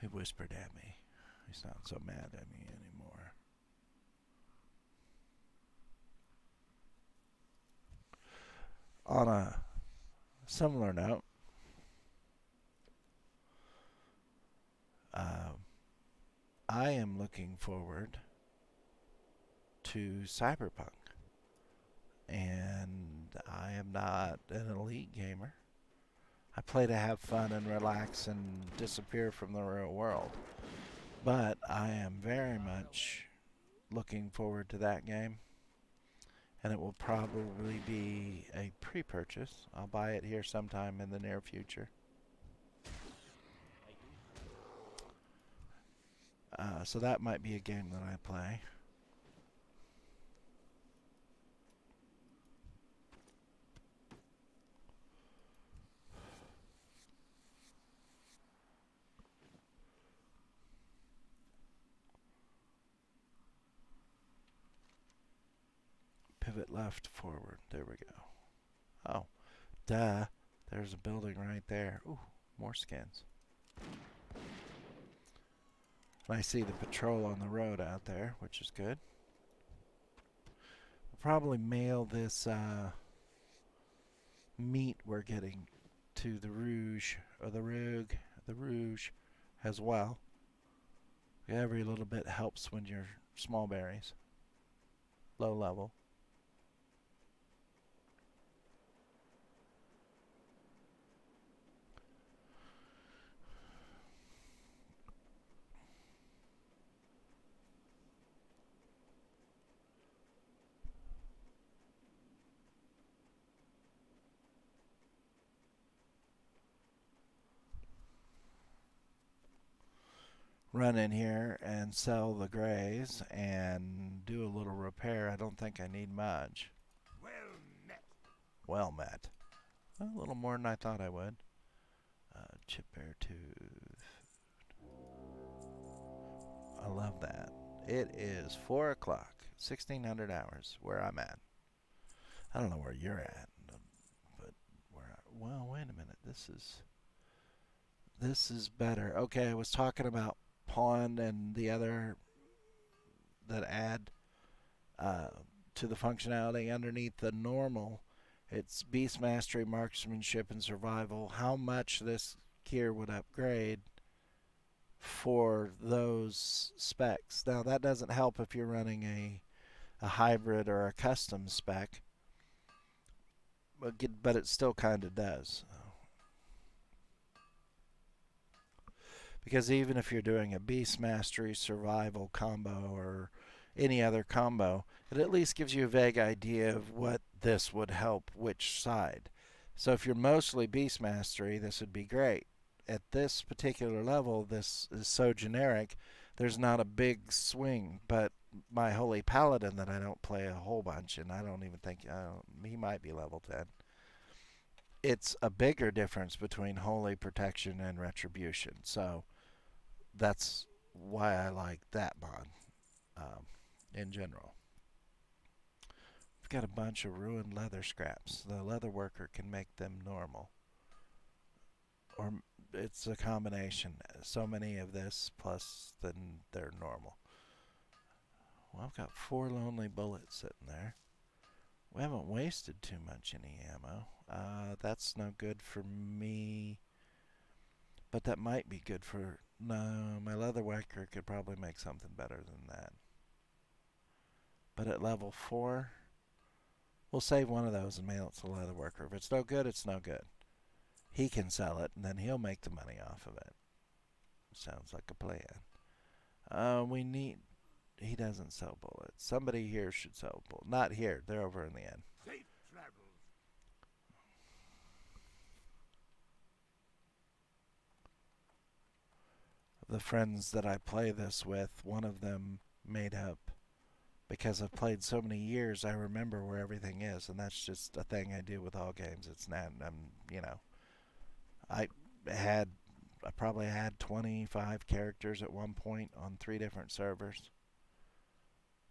He whispered at me. He's not so mad at me anymore. On a similar note, I am looking forward to Cyberpunk. And I am not an elite gamer. I play to have fun and relax and disappear from the real world. But I am very much looking forward to that game. And it will probably be a pre-purchase. I'll buy it here sometime in the near future. So that might be a game that I play. Pivot left, forward. There we go. Oh, duh. There's a building right there. Ooh, more skins. And I see the patrol on the road out there, which is good. We'll probably mail this meat we're getting to the Rouge, or the Rouge as well. Every little bit helps when you're small berries, low level. Run in here and sell the grays and do a little repair. I don't think I need much. Well met. Well met. A little more than I thought I would. Chip bear tooth. I love that. It is 4 o'clock, 1600 hours, where I'm at. I don't know where you're at, but well, wait a minute. This is better. Okay, I was talking about pawn and the other that add to the functionality underneath the normal. It's beast mastery, marksmanship, and survival. How much this gear would upgrade for those specs. Now that doesn't help if you're running a hybrid or a custom spec, but it still kind of does. Because even if you're doing a beast mastery survival combo or any other combo, it at least gives you a vague idea of what this would help which side. So if you're mostly beast mastery, this would be great. At this particular level, this is so generic, there's not a big swing. But my holy paladin that I don't play a whole bunch, and I don't even think he might be level 10. It's a bigger difference between holy protection and retribution. So that's why I like that mod in general. We've got a bunch of ruined leather scraps. The leather worker can make them normal. Or it's a combination. So many of this plus then they're normal. Well, I've got 4 lonely bullets sitting there. We haven't wasted too much any ammo. That's no good for me. But that might be good for... No, my leather worker could probably make something better than that. But at level 4, we'll save one of those and mail it to the leather worker. If it's no good, it's no good. He can sell it, and then he'll make the money off of it. Sounds like a plan. We need... He doesn't sell bullets. Somebody here should sell bullets. Not here. They're over in the end. Safe travels. The friends that I play this with, one of them made up. Because I've played so many years, I remember where everything is. And that's just a thing I do with all games. It's not... I probably had 25 characters at one point on 3 different servers.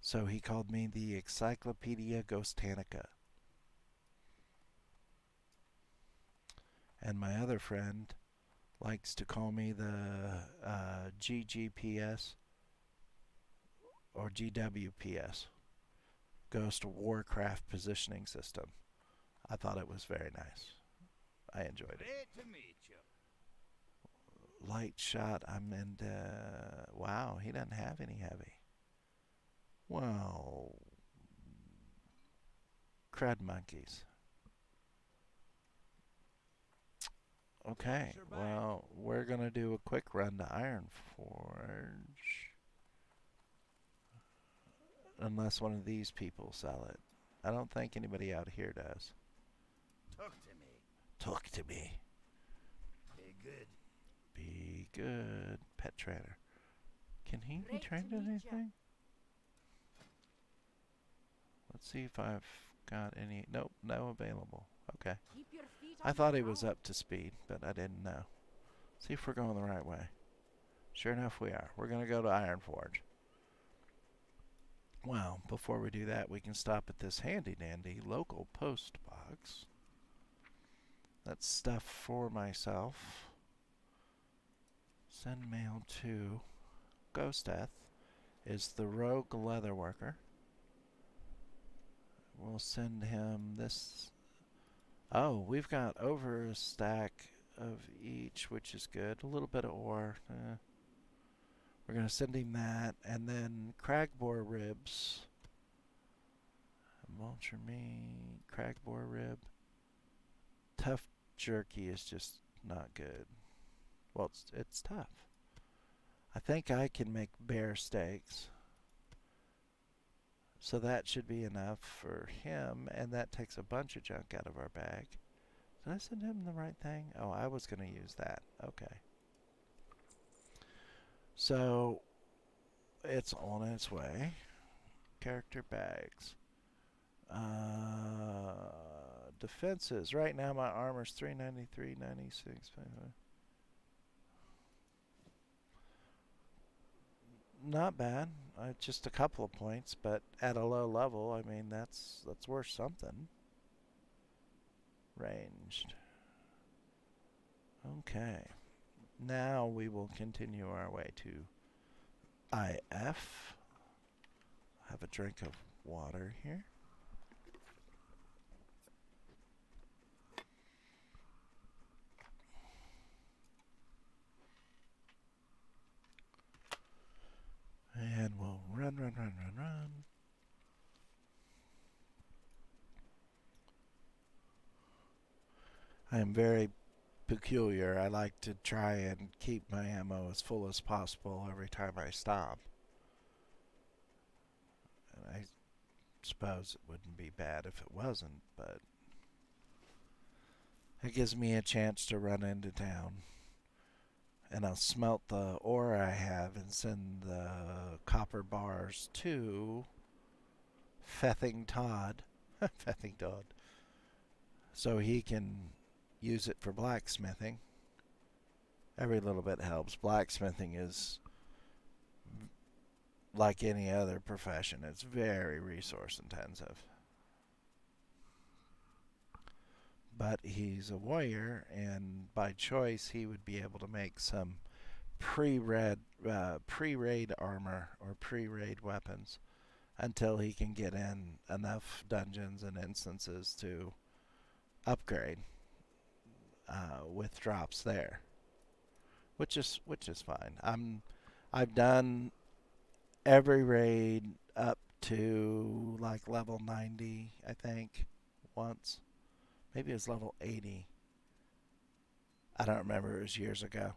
So he called me the Encyclopedia Ghostanica. And my other friend likes to call me the GGPS or GWPS, Ghost Warcraft Positioning System. I thought it was very nice. I enjoyed it. Great to meet you. Light shot, I'm into... Wow, he doesn't have any heavy. Well, crud monkeys. Okay, well, we're going to do a quick run to Iron Forge. Unless one of these people sell it. I don't think anybody out here does. Talk to me. Talk to me. Be good. Be good. Pet trainer. Can he be Great trained to in meet ya. anything? Let's see if I've got any. Nope, no available. Okay. Keep your feet I on thought the he was ground. up to speed, but I didn't know. See if we're going the right way. Sure enough, we are. We're going to go to Iron Forge. Well, before we do that, we can stop at this handy-dandy local post box. That's stuff for myself. Send mail to Ghosteth is the rogue leatherworker. We'll send him this. Oh, we've got over a stack of each, which is good. A little bit of ore. We're going to send him that. And then cragboar ribs. Vulture meat, cragboar rib. Tough jerky is just not good. Well, it's tough. I think I can make bear steaks. So that should be enough for him, and that takes a bunch of junk out of our bag. Did I send him the right thing? Oh, I was going to use that. Okay. So it's on its way. Character bags. Defenses. Right now my armor's 393, 96. Not bad. Just a couple of points, but at a low level, I mean that's worth something. Ranged. Okay. Now we will continue our way to IF. Have a drink of water here. And we'll run. I am very peculiar. I like to try and keep my ammo as full as possible every time I stop. And I suppose it wouldn't be bad if it wasn't, but it gives me a chance to run into town. And I'll smelt the ore I have and send the copper bars to Fething Todd. Fething Todd. So he can use it for blacksmithing. Every little bit helps. Blacksmithing is like any other profession. It's very resource intensive. But he's a warrior, and by choice he would be able to make some pre-raid armor or pre-raid weapons until he can get in enough dungeons and instances to upgrade with drops there, which is fine. I've done every raid up to like level 90, I think, once. Maybe it was level 80. I don't remember. It was years ago.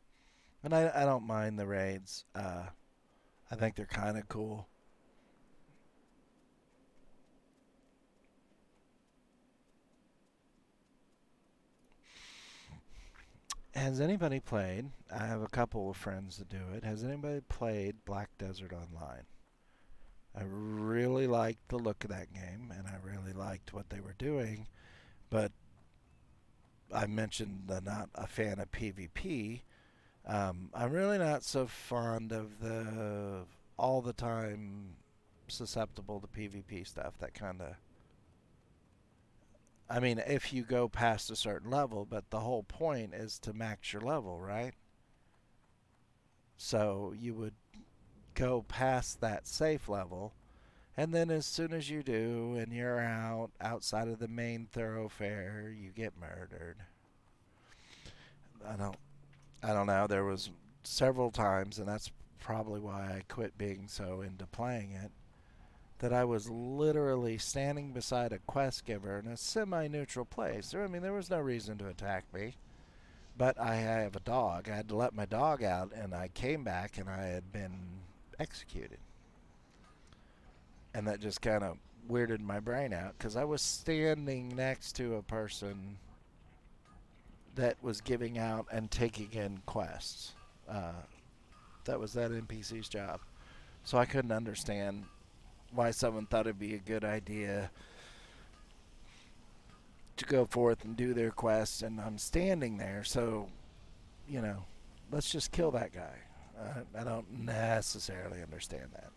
And I don't mind the raids. I think they're kind of cool. Has anybody played? I have a couple of friends that do it. Has anybody played Black Desert Online? I really liked the look of that game, and I really liked what they were doing, but I mentioned I'm not a fan of PvP. I'm really not so fond of the all the time susceptible to PvP stuff. That kind of, I mean, if you go past a certain level, but the whole point is to max your level, right? So you would go past that safe level, and then as soon as you do and you're outside of the main thoroughfare, you get murdered. I don't know. There was several times, and that's probably why I quit being so into playing it, that I was literally standing beside a quest giver in a semi-neutral place. I mean, there was no reason to attack me, but I have a dog. I had to let my dog out, and I came back, and I had been executed. And that just kind of weirded my brain out, because I was standing next to a person that was giving out and taking in quests. That was that NPC's job. So I couldn't understand why someone thought it'd be a good idea to go forth and do their quests, and I'm standing there, so, let's just kill that guy. I don't necessarily understand that.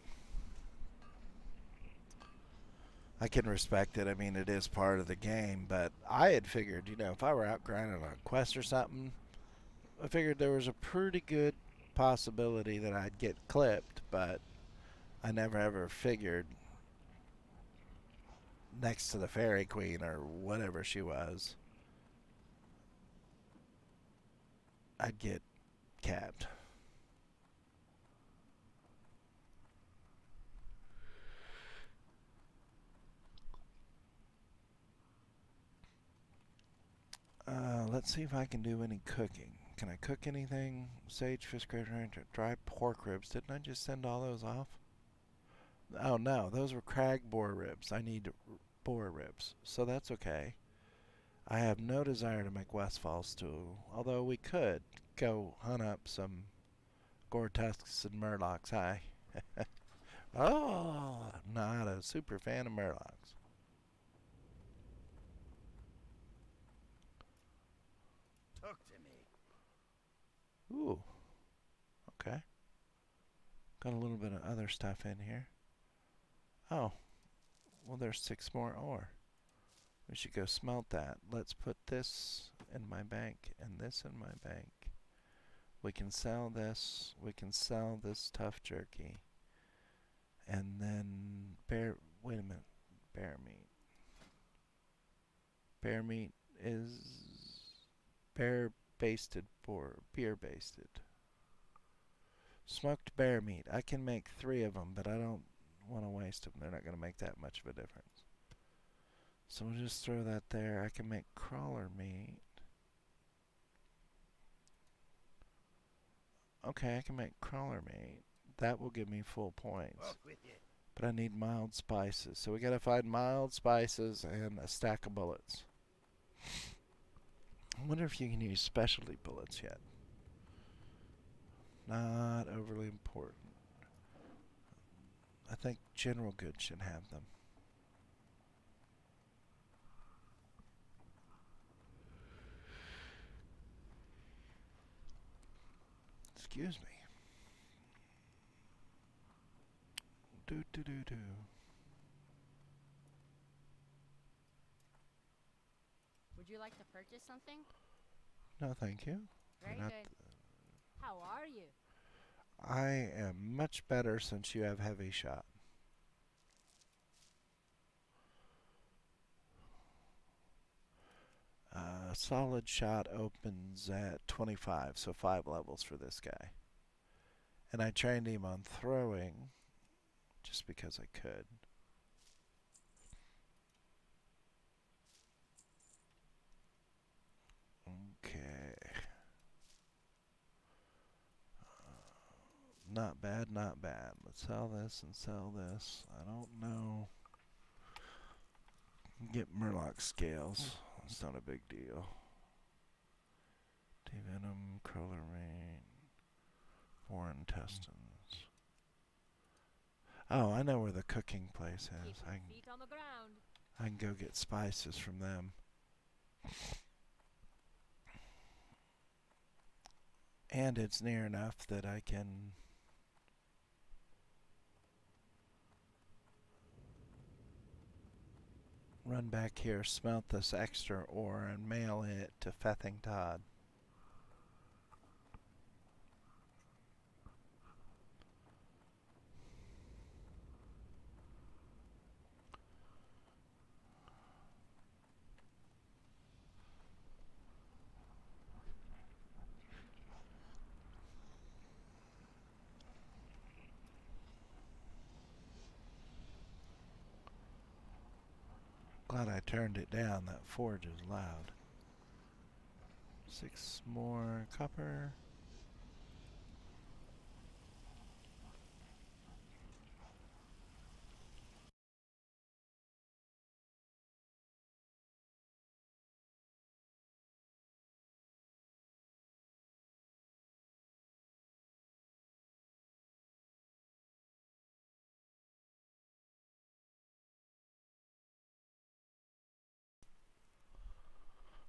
I can respect it. I mean, it is part of the game, but I had figured, if I were out grinding on a quest or something, I figured there was a pretty good possibility that I'd get clipped, but I never ever figured next to the Fairy Queen or whatever she was, I'd get capped. Let's see if I can do any cooking. Can I cook anything? Sage, fish, dry pork ribs. Didn't I just send all those off? Oh no, those were crag boar ribs. I need boar ribs, so that's okay. I have no desire to make Westfall stew, although we could go hunt up some gore tusks and murlocs. Hi. Oh, not a super fan of murlocs. Talk to me. Ooh, okay. Got a little bit of other stuff in here. Oh, well, there's 6 more ore. We should go smelt that. Let's put this in my bank and this in my bank. We can sell this. We can sell this tough jerky. And then wait a minute. Bear meat. Bear meat is bear basted or beer basted. Smoked bear meat. I can make 3 of them, but I don't want to waste them. They're not going to make that much of a difference. So we'll just throw that there. I can make crawler meat. Okay, I can make crawler meat. That will give me full points. Walk with you. But I need mild spices. So we gotta find mild spices and a stack of bullets. I wonder if you can use specialty bullets yet. Not overly important. I think general goods should have them. Excuse me. Do. Would you like to purchase something? No, thank you. Very Not good. How are you? I am much better since you have heavy shot. Solid shot opens at 25, so 5 levels for this guy. And I trained him on throwing just because I could. Okay. Not bad, not bad. Let's sell this and sell this. I don't know. Get Murloc scales. It's not a big deal. T-venom, crawler rain, four intestines. Oh, I know where the cooking place is. Keep your feet on the ground. I can go get spices from them. And it's near enough that I can run back here, smelt this extra ore, and mail it to Fething Todd. Glad I turned it down. That forge is loud. 6 more copper.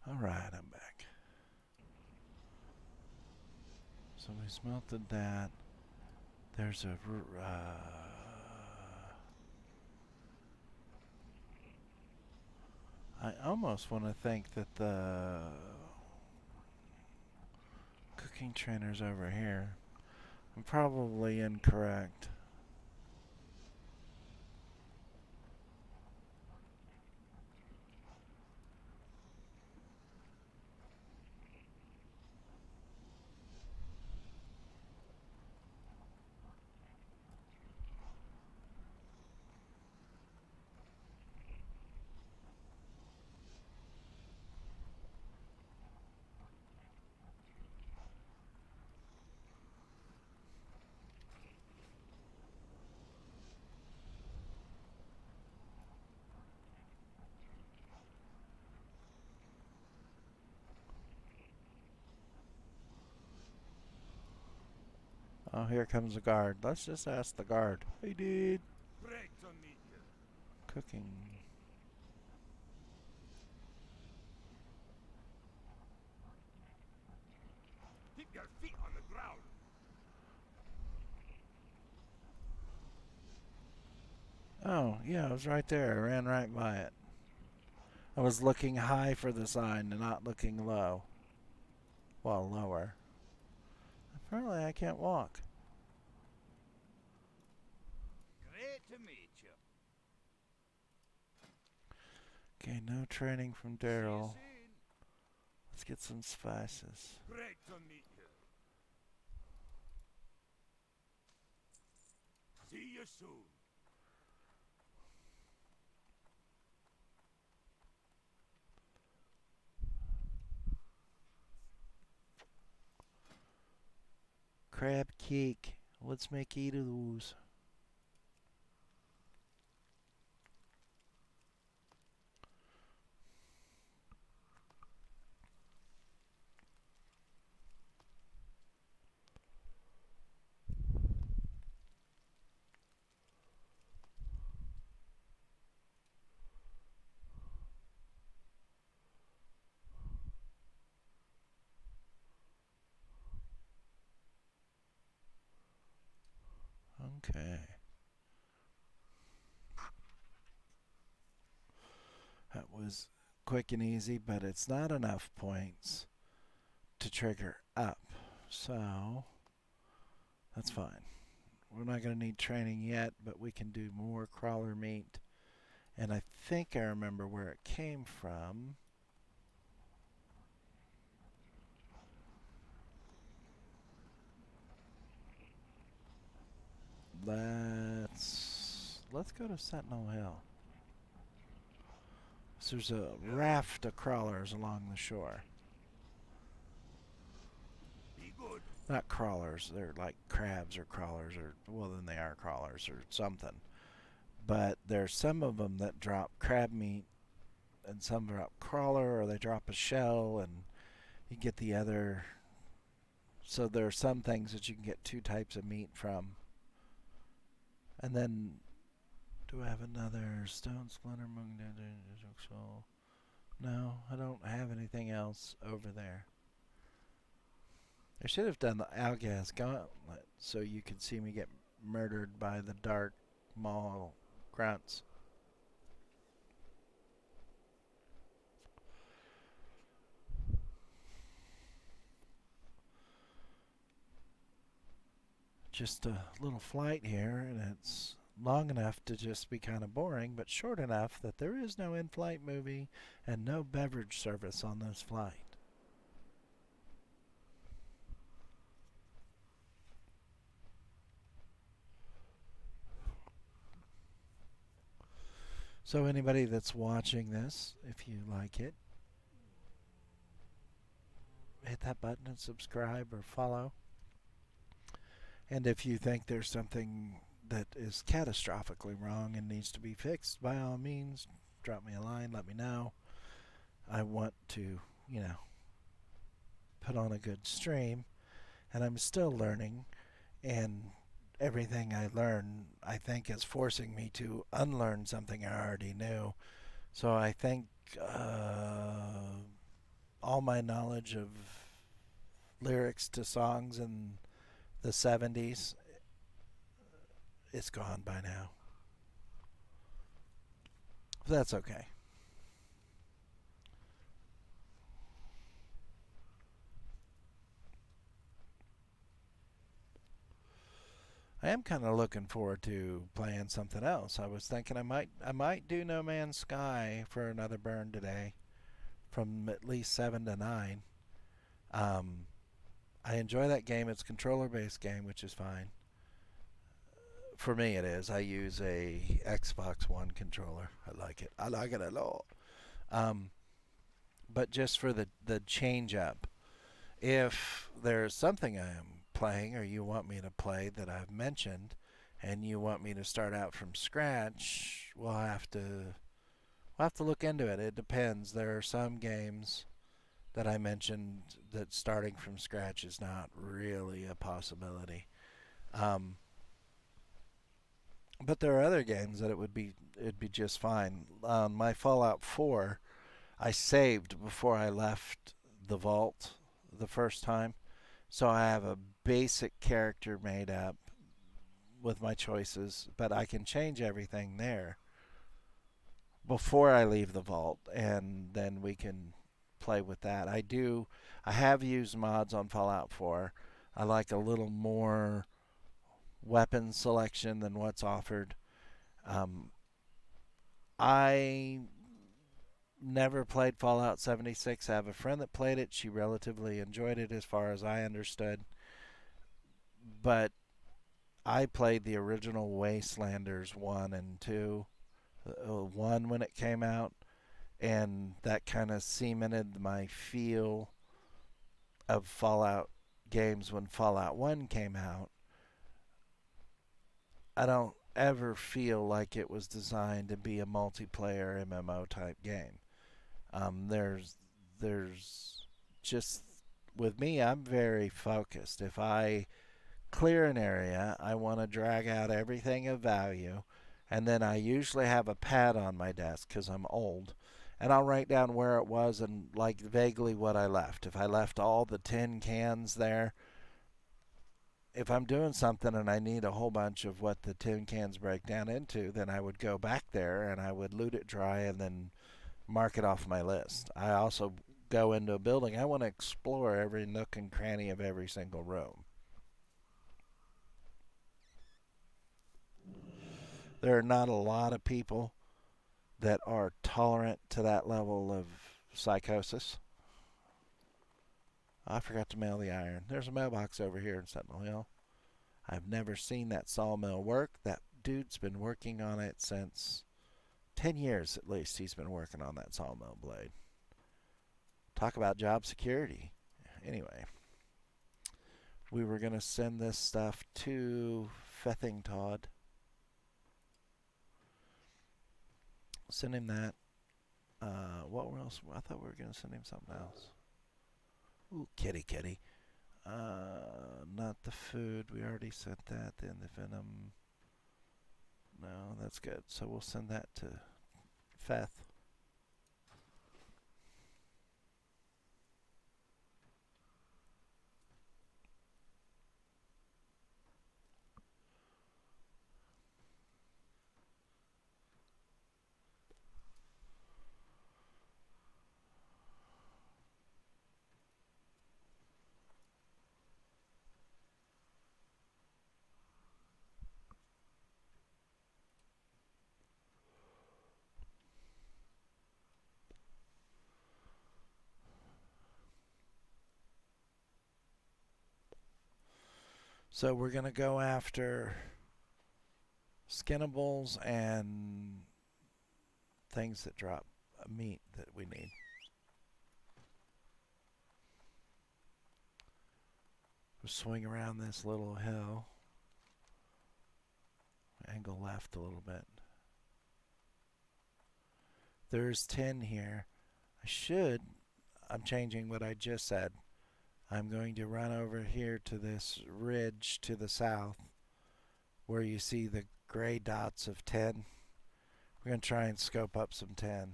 Alright, I'm back. So we smelted that. There's a... I almost want to think that the cooking trainer's over here. I'm probably incorrect. Oh, here comes the guard. Let's just ask the guard. Hey, dude. Break to meet you. Cooking. Keep your feet on the ground. Oh, yeah, it was right there. I ran right by it. I was looking high for the sign and not looking low. Well, lower. Apparently I can't walk. Great to meet you. Okay, no training from See you Daryl. soon. Let's get some spices. Great to meet you. See you soon. Crab cake. Let's make 8 of those. Okay. That was quick and easy, but it's not enough points to trigger up. So, that's fine. We're not going to need training yet, but we can do more crawler meat. And I think I remember where it came from. Let's go to Sentinel Hill. So there's a raft of crawlers along the shore. Be good. Not crawlers, they're like crabs or crawlers, or well, then they are crawlers or something. But there's some of them that drop crab meat, and some drop crawler, or they drop a shell, and you get the other. So there are some things that you can get 2 types of meat from. And then, do I have another stone splinter? No, I don't have anything else over there. I should have done the Algaz gauntlet so you could see me get murdered by the dark maw grunts. Just a little flight here, and it's long enough to just be kind of boring, but short enough that there is no in-flight movie and no beverage service on this flight. So anybody that's watching this, if you like it, hit that button and subscribe or follow. And if you think there's something that is catastrophically wrong and needs to be fixed, by all means, drop me a line, let me know. I want to, put on a good stream, and I'm still learning, and everything I learn, I think, is forcing me to unlearn something I already knew. So I think all my knowledge of lyrics to songs in the 70s is gone by now. But that's okay. I am kind of looking forward to playing something else. I was thinking I might do No Man's Sky for another burn today, from at least 7 to 9. Um, I enjoy that game. It's a controller-based game, which is fine. For me, it is. I use a Xbox One controller. I like it. I like it a lot. Um, but just for the change up, if there's something I am playing or you want me to play that I've mentioned, and you want me to start out from scratch, we'll have to look into it. It depends. There are some games that I mentioned that starting from scratch is not really a possibility. Um, but there are other games that it'd be just fine. My Fallout 4, I saved before I left the vault the first time, so I have a basic character made up with my choices, but I can change everything there before I leave the vault, and then we can play with that. I have used mods on Fallout 4. I like a little more weapon selection than what's offered. Um, I never played Fallout 76. I have a friend that played it. She relatively enjoyed it as far as I understood. But I played the original Wastelanders 1 and 2. 1 when it came out, and that kind of cemented my feel of Fallout games when Fallout 1 came out. I don't ever feel like it was designed to be a multiplayer MMO type game. There's just, with me, I'm very focused. If I clear an area, I want to drag out everything of value, and then I usually have a pad on my desk because I'm old, and I'll write down where it was and like vaguely what I left. If I left all the tin cans there, if I'm doing something and I need a whole bunch of what the tin cans break down into, then I would go back there and I would loot it dry and then mark it off my list. I also go into a building. I want to explore every nook and cranny of every single room. There are not a lot of people that are tolerant to that level of psychosis. I forgot to mail the iron. There's a mailbox over here in Sentinel Hill. I've never seen that sawmill work. That dude's been working on it since 10 years at least. He's been working on that sawmill blade. Talk about job security. Anyway, we were going to send this stuff to Fethingtod. Send him that. What else? I thought we were going to send him something else. Ooh, kitty, kitty. Not the food. We already sent that. Then the venom. No, that's good. So we'll send that to Feth. So we're going to go after skinnables and things that drop meat that we need. We'll swing around this little hill. Angle left a little bit. There's 10 here. I'm changing what I just said. I'm going to run over here to this ridge to the south where you see the gray dots of 10. We're going to try and scope up some 10.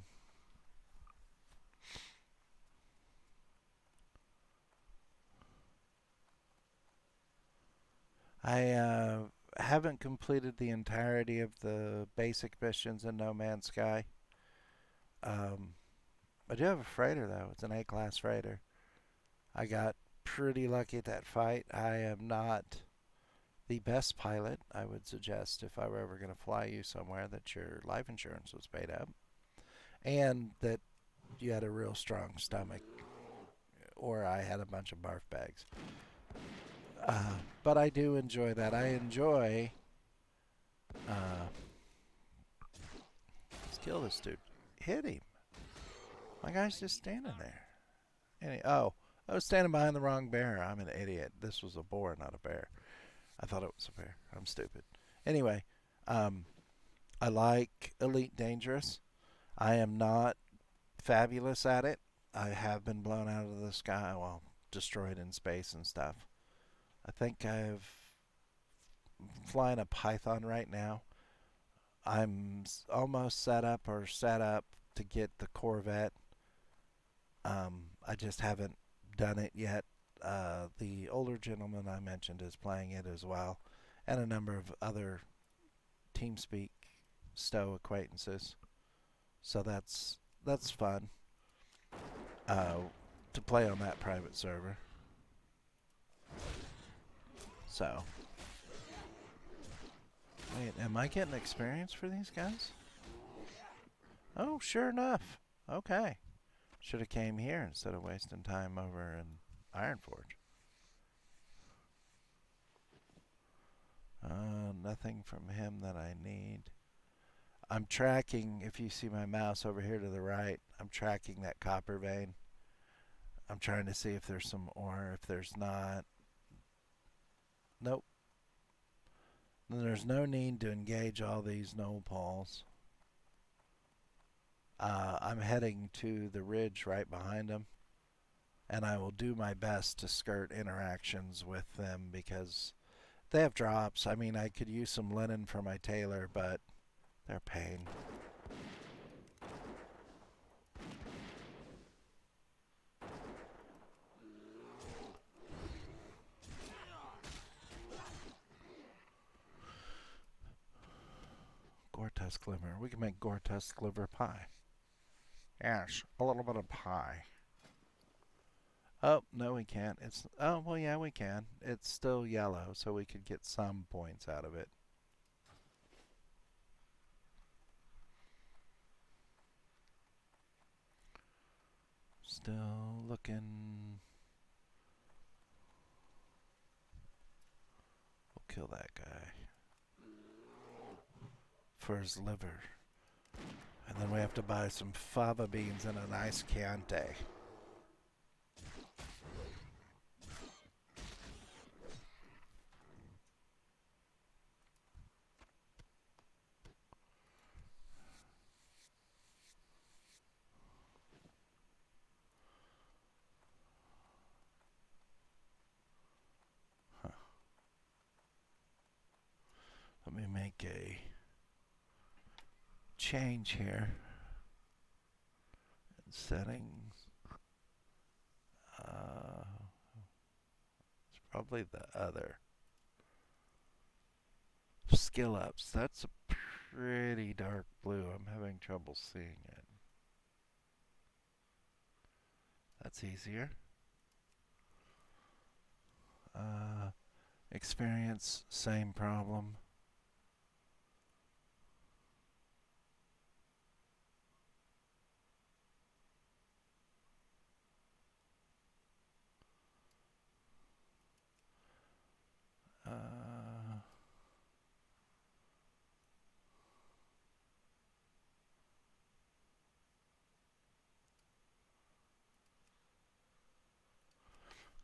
I haven't completed the entirety of the basic missions in No Man's Sky. I do have a freighter though. It's an A-class freighter. I got pretty lucky at that fight. I am not the best pilot, I would suggest if I were ever going to fly you somewhere that your life insurance was paid up and that you had a real strong stomach or I had a bunch of barf bags. But I do enjoy that. I enjoy. Let's kill this dude. Hit him. My guy's just standing there. I was standing behind the wrong bear. I'm an idiot. This was a boar, not a bear. I thought it was a bear. I'm stupid. Anyway, I like Elite Dangerous. I am not fabulous at it. I have been blown out of the sky, well, destroyed in space and stuff. I think I've flying a Python right now. I'm almost set up to get the Corvette. I just haven't done it yet. The older gentleman I mentioned is playing it as well, and a number of other TeamSpeak Stowe acquaintances. So that's fun to play on that private server. So, wait, am I getting experience for these guys? Oh, sure enough. Okay. Should have came here instead of wasting time over in Ironforge. Nothing from him that I need. I'm tracking, if you see my mouse over here to the right, I'm tracking that copper vein. I'm trying to see if there's some ore. If there's not, nope. Then there's no need to engage all these nopals. I'm heading to the ridge right behind them, and I will do my best to skirt interactions with them because they have drops. I mean, I could use some linen for my tailor, but they're a pain. Gore-Tusk liver. We can make Gore-Tusk liver pie. Yes, a little bit of pie. Oh, no, we can't. Oh, well, yeah, we can. It's still yellow, so we could get some points out of it. Still looking. We'll kill that guy for his liver. And then we have to buy some fava beans and a nice Chianti. Let me make a change here. Settings. It's probably the other. Skill ups. That's a pretty dark blue. I'm having trouble seeing it. That's easier. Experience, same problem.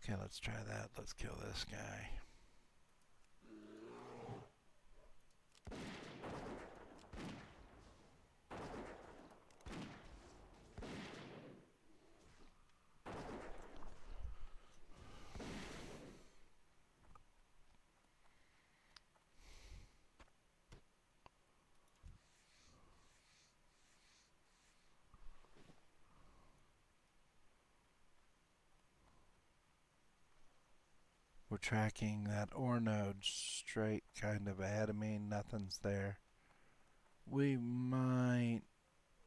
Okay, let's try that. Let's kill this guy. We're tracking that ore node straight kind of ahead of me. Nothing's there. We might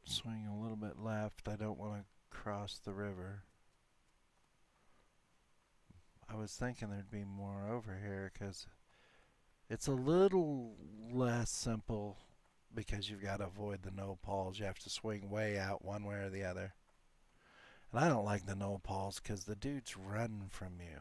swing a little bit left. I don't want to cross the river. I was thinking there'd be more over here because It's a little less simple because you've got to avoid the no pawls. You have to swing way out one way or the other. And I don't like the no pawls because the dudes run from you.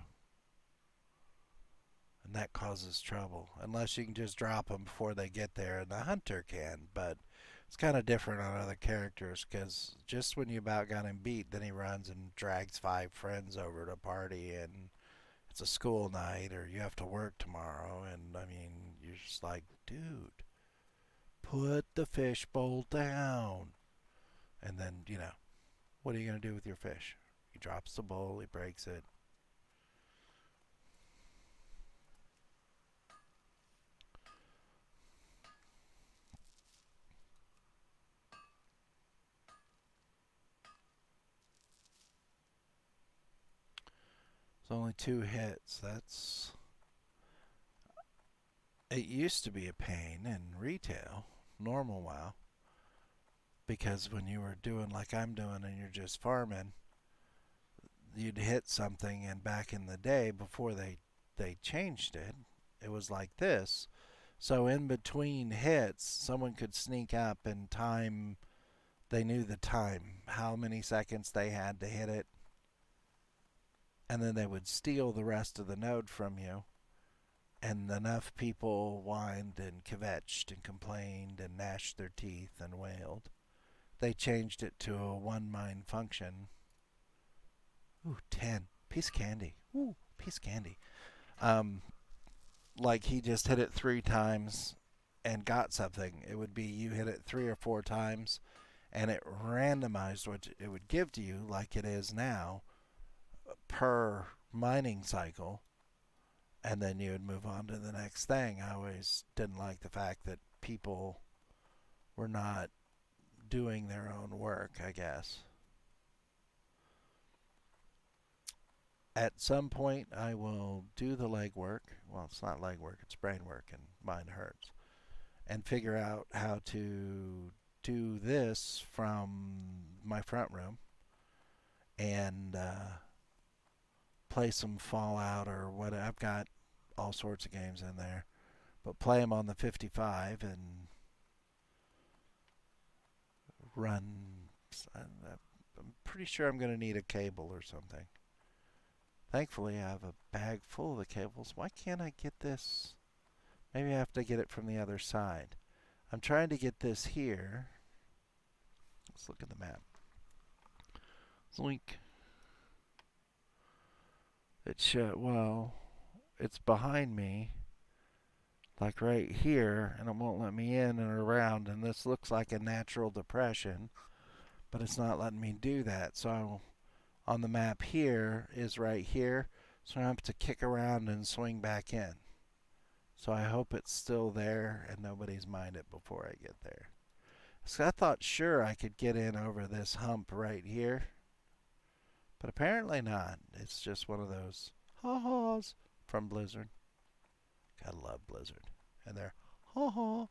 And that causes trouble. Unless you can just drop them before they get there, and the hunter can. But it's kind of different on other characters because just when you about got him beat, then he runs and drags 5 friends over to party, and it's a school night or you have to work tomorrow. And I mean, you're just like, dude, put the fishbowl down. And then, what are you going to do with your fish? He drops the bowl, he breaks it. It's only 2 hits. It used to be a pain in retail, normal WoW, because when you were doing like I'm doing and you're just farming, you'd hit something, and back in the day before they changed it, it was like this. So in between hits, someone could sneak up and time. They knew the time, how many seconds they had to hit it, and then they would steal the rest of the node from you. And enough people whined and kvetched and complained and gnashed their teeth and wailed. They changed it to a 1 mine function. Ooh, 10. Piece of candy. Ooh, piece of candy. Like he just hit it 3 times and got something. It would be you hit it 3 or 4 times and it randomized what it would give to you, like it is now, per mining cycle. And then you would move on to the next thing. I always didn't like the fact that people were not doing their own work, I guess. At some point, I will do the legwork. Well, it's not legwork, it's brain work, and mine hurts. And figure out how to do this from my front room and play some Fallout or what. I've got all sorts of games in there, but play them on the 55 and run. I'm pretty sure I'm going to need a cable or something. Thankfully, I have a bag full of the cables. Why can't I get this? Maybe I have to get it from the other side. I'm trying to get this here. Let's look at the map. Zoink. It's behind me, like right here, and it won't let me in and around, and this looks like a natural depression, but it's not letting me do that. So on the map here is right here, so I have to kick around and swing back in. So I hope it's still there and nobody's mined it before I get there. So I thought sure I could get in over this hump right here, but apparently not. It's just one of those ha-has from Blizzard. Gotta love Blizzard. And they're ha-ha.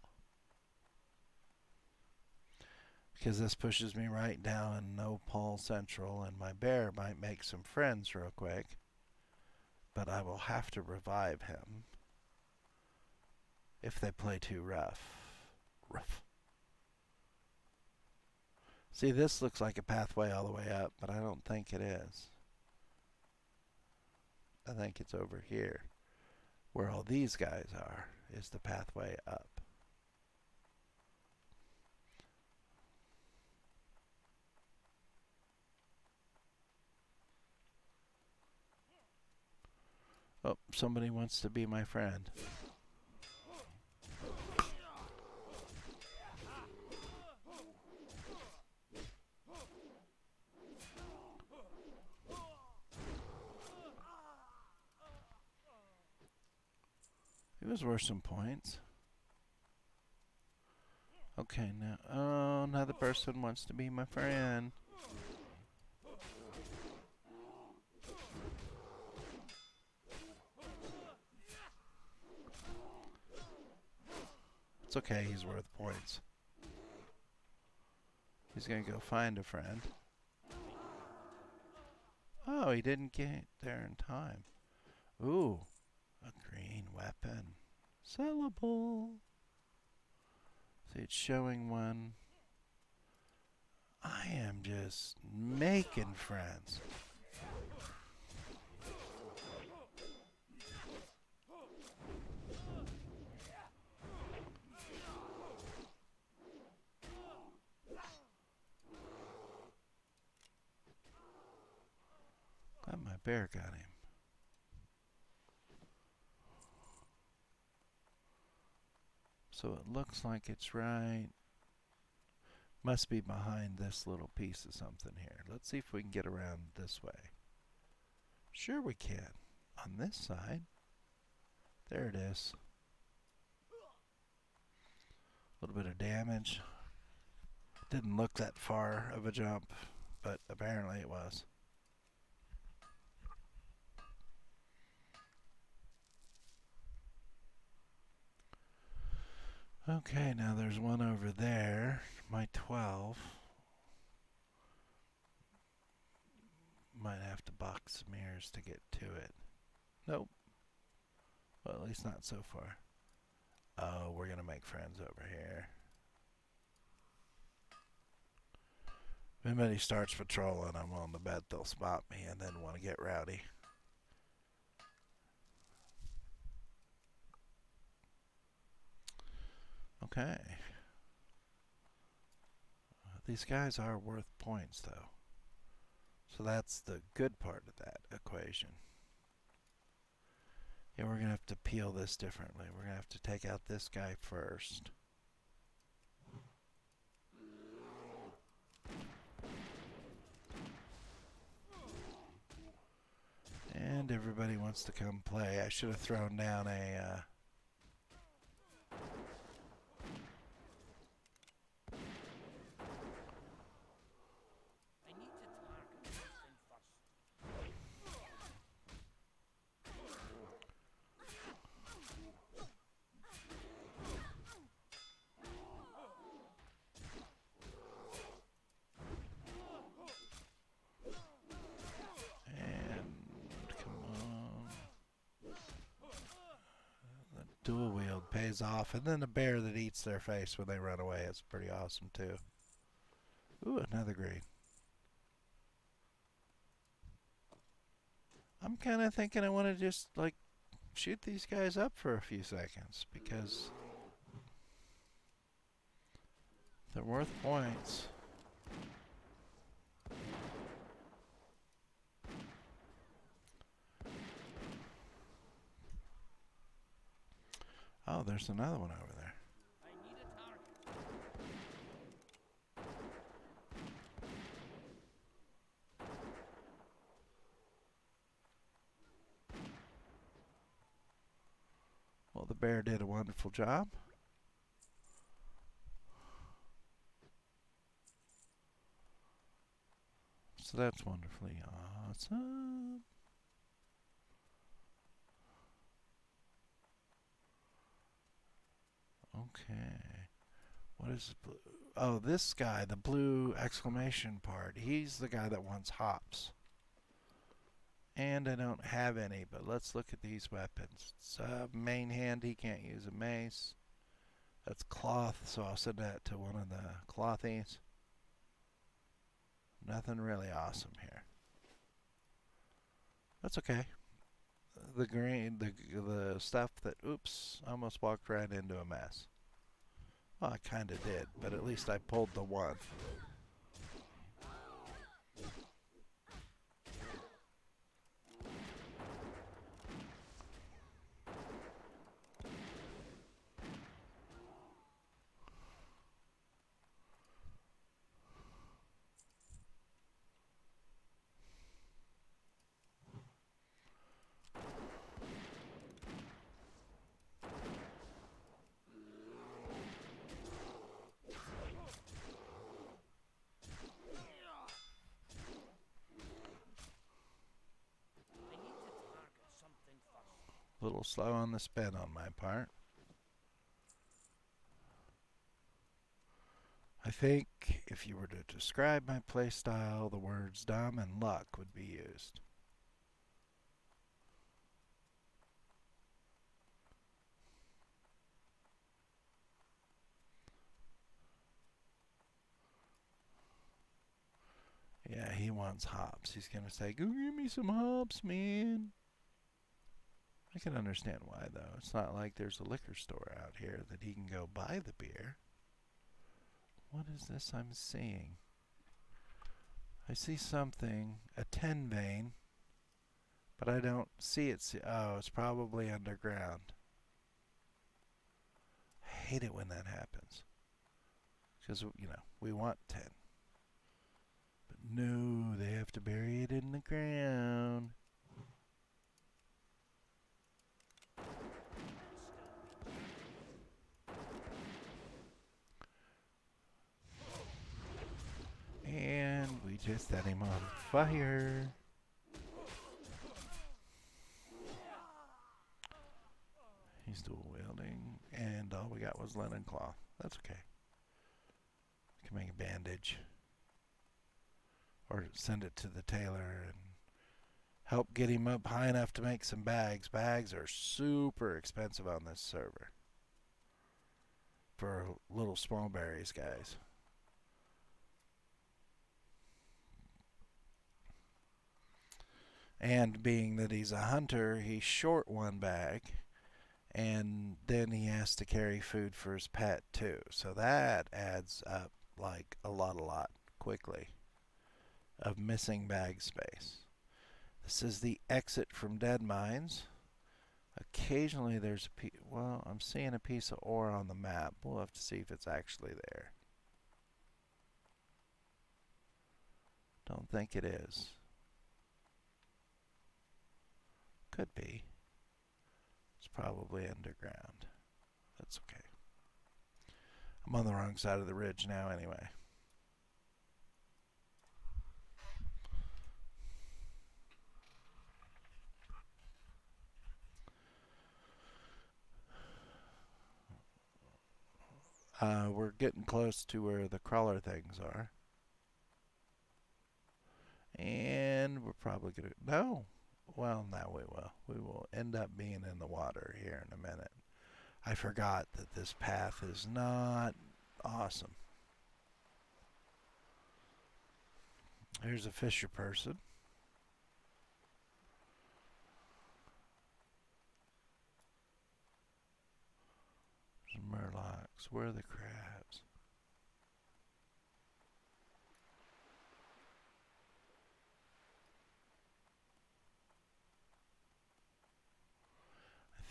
Because this pushes me right down in No Paul Central, and my bear might make some friends real quick, but I will have to revive him if they play too rough. Rough. See, this looks like a pathway all the way up, but I don't think it is. I think it's over here, where all these guys are, is the pathway up. Oh, somebody wants to be my friend. It was worth some points. Okay, now, oh, another person wants to be my friend. It's okay, he's worth points. He's gonna go find a friend. Oh, he didn't get there in time. Ooh, a green weapon. Sellable. See, it's showing one. I am just making friends. Glad my bear got him. So it looks like it's right. Must be behind this little piece of something here. Let's see if we can get around this way. Sure we can. On this side. There it is. A little bit of damage. Didn't look that far of a jump, but apparently it was. Okay, now there's one over there. My 12. Might have to box some ears to get to it. Nope. Well, at least not so far. Oh, we're gonna make friends over here. If anybody starts patrolling, I'm willing to bet they'll spot me and then want to get rowdy. Okay. These guys are worth points, though. So that's the good part of that equation. Yeah, we're going to have to peel this differently. We're going to have to take out this guy first. And everybody wants to come play. I should have thrown down a... dual wield pays off, and then the bear that eats their face when they run away is pretty awesome too. Ooh, another green. I'm kind of thinking I want to just like shoot these guys up for a few seconds because they're worth points. Oh, there's another one over there. I need a target. Well, the bear did a wonderful job. So that's wonderfully awesome. Okay. What is blue? Oh, this guy, the blue exclamation part. He's the guy that wants hops. And I don't have any, but let's look at these weapons. It's main hand, he can't use a mace. That's cloth, so I'll send that to one of the clothies. Nothing really awesome here. That's okay. The green, the stuff that, oops, almost walked right into a mess. Well, I kind of did, but at least I pulled the one. A little slow on the spin on my part. I think if you were to describe my playstyle, the words dumb and luck would be used. wants hops. He's going to say, go give me some hops, man. I can understand why, though. It's not like there's a liquor store out here that he can go buy the beer. What is this I'm seeing? I see something, a 10 vein, but I don't see it. Oh, it's probably underground. I hate it when that happens. Because, you know, we want 10. But no, they have to bury it in the ground. And we just set him on fire. He's dual wielding, and all we got was linen cloth. That's okay. We can make a bandage. Or send it to the tailor and help get him up high enough to make some bags. Bags are super expensive on this server. For little small berries, guys. And being that he's a hunter, he's short one bag. And then he has to carry food for his pet too. So that adds up like a lot quickly of missing bag space. This is the exit from dead mines. Occasionally there's a well, I'm seeing a piece of ore on the map. We'll have to see if it's actually there. Don't think it is. Could be. It's probably underground. That's okay. I'm on the wrong side of the ridge now anyway. We're getting close to where the crawler things are. And we're probably going to... No! Well, now we will. We will end up being in the water here in a minute. I forgot that this path is not awesome. Here's a fisher person. There's murlocs. Where are the crabs?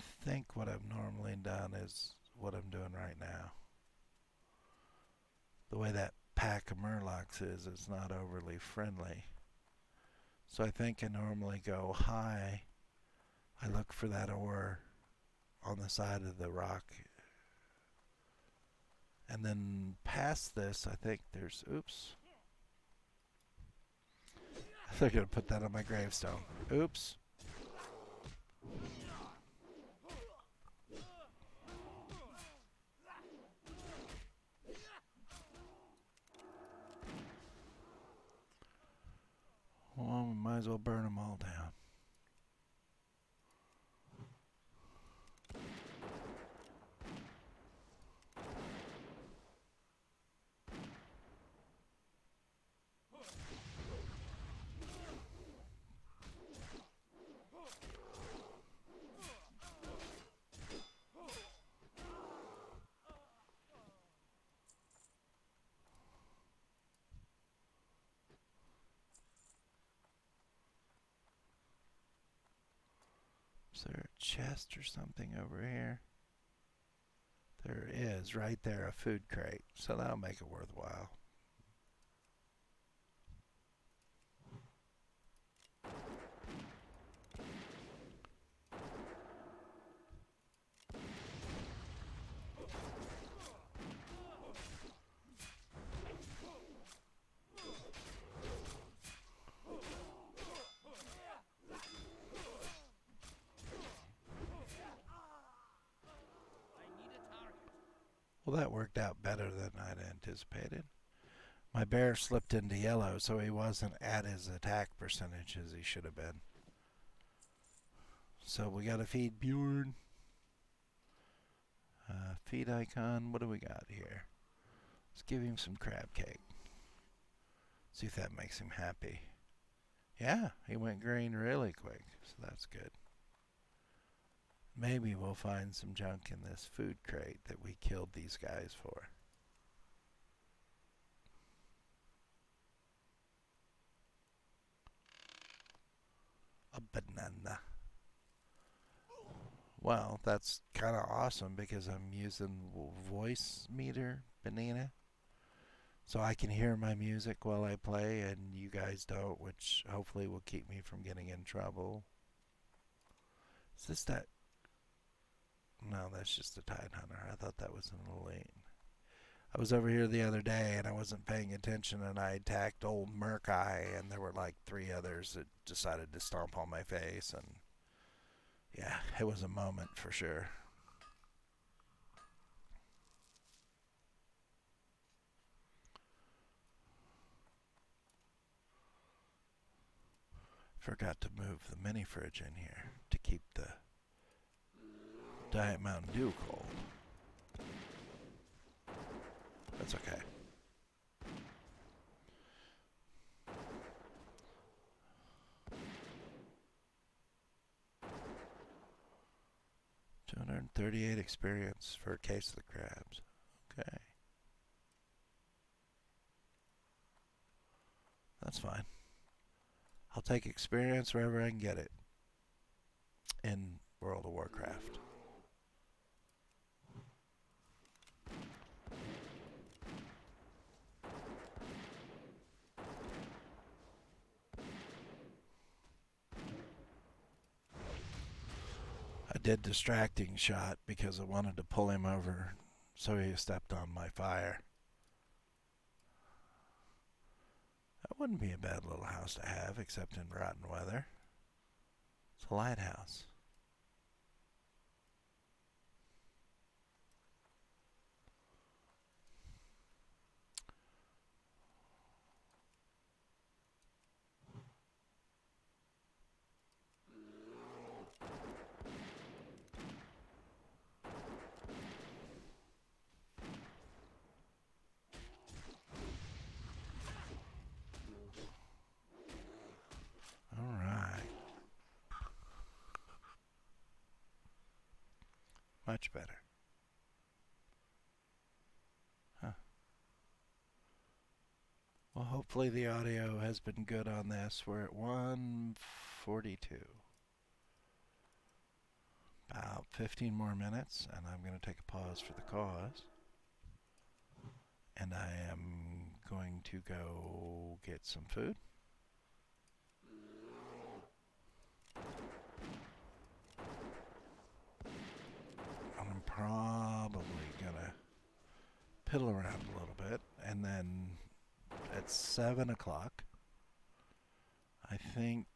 I think what I've normally done is what I'm doing right now. The way that pack of murlocs is, it's not overly friendly. So I think I normally go high. I look for that ore on the side of the rock. And then past this, I think there's... Oops. They're going to put that on my gravestone. Oops. Well, we might as well burn them all down. Is there a chest or something over here? There is, right there, a food crate. So that'll make it worthwhile. Well, that worked out better than I'd anticipated. My bear slipped into yellow, so he wasn't at his attack percentage as he should have been. So we gotta feed Bjorn. Feed icon, what do we got here? Let's give him some crab cake. See if that makes him happy. Yeah, he went green really quick, so that's good. Maybe we'll find some junk in this food crate that we killed these guys for. A banana. Well, that's kind of awesome because I'm using voice meter banana. So I can hear my music while I play and you guys don't, which hopefully will keep me from getting in trouble. Is this that? No, that's just a Tide Hunter. I thought that was an elite. I was over here the other day and I wasn't paying attention and I attacked old Murkai and there were like 3 others that decided to stomp on my face and yeah, it was a moment for sure. Forgot to move the mini fridge in here to keep the Diet Mountain Dew cold. That's okay. $238 experience for a case of the crabs. Okay. That's fine. I'll take experience wherever I can get it in World of Warcraft. I did distracting shot because I wanted to pull him over so he stepped on my fire. That wouldn't be a bad little house to have, except in rotten weather. It's a lighthouse. Alright. Much better. Huh. Well, hopefully the audio has been good on this. We're at 1:42. About 15 more minutes, and I'm going to take a pause for the cause. And I am going to go get some food. I'm probably going to piddle around a little bit, and then at 7 o'clock, I think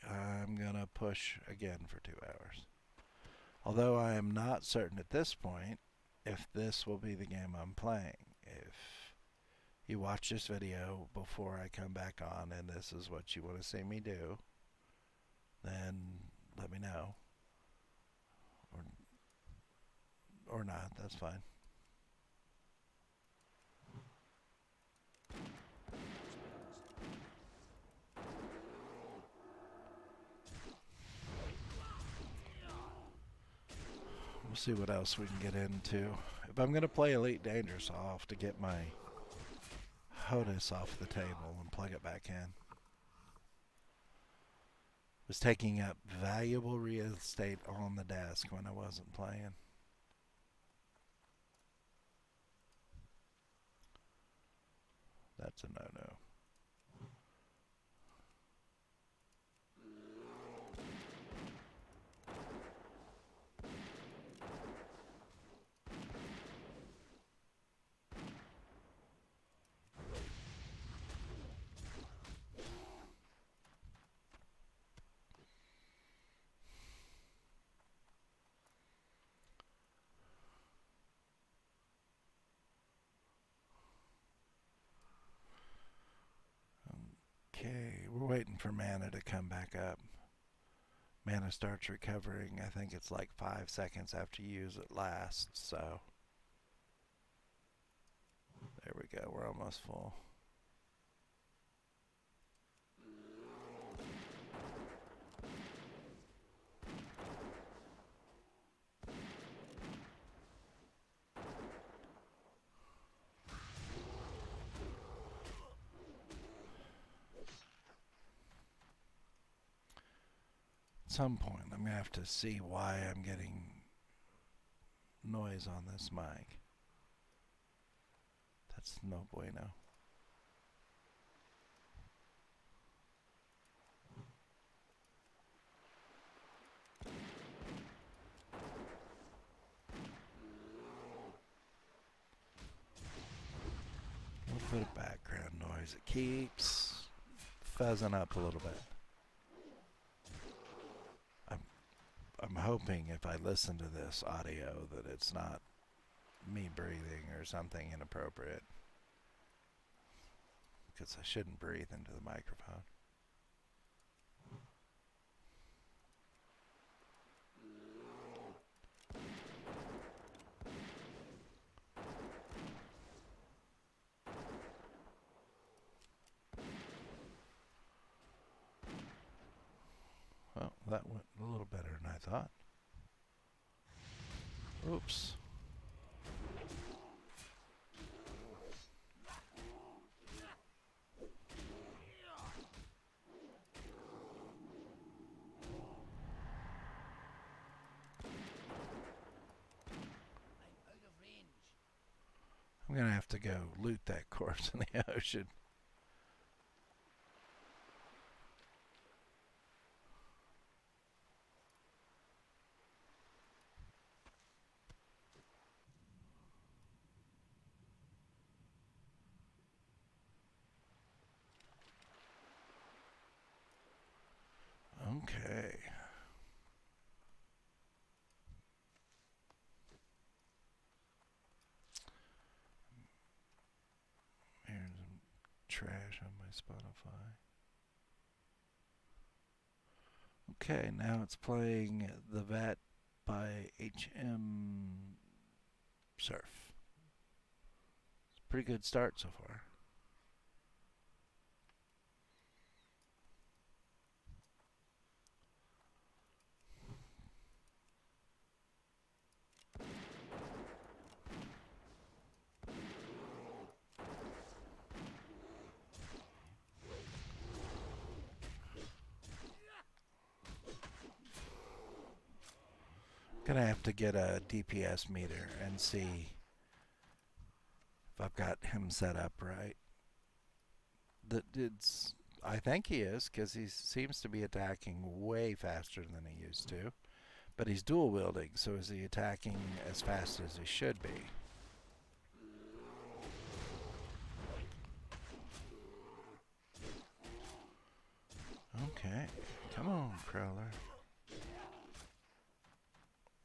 I'm going to push again for 2 hours. Although I am not certain at this point if this will be the game I'm playing. If you watch this video before I come back on and this is what you want to see me do, then let me know. Or not, that's fine. We'll see what else we can get into. If I'm going to play Elite Dangerous, I'll have to get my HOTAS off the table and plug it back in. It was taking up valuable real estate on the desk when I wasn't playing. That's a no-no. Okay, we're waiting for mana to come back up. Mana starts recovering, I think it's like 5 seconds after you use it last, so. There we go, we're almost full. some point I'm going to have to see why I'm getting noise on this mic. That's no bueno. A little bit of background noise. It keeps fuzzing up a little bit. I'm hoping if I listen to this audio that it's not me breathing or something inappropriate, because I shouldn't breathe into the microphone. Well, that went a little better than I thought. Oops. I'm going to have to go loot that corpse in the ocean. Okay. Here's some trash on my Spotify. Okay, now it's playing The Vat by HM Surf. It's a pretty good start so far. Gonna have to get a DPS meter and see if I've got him set up right. I think he is, because he seems to be attacking way faster than he used to. But he's dual wielding, so is he attacking as fast as he should be? Okay, come on, Prowler.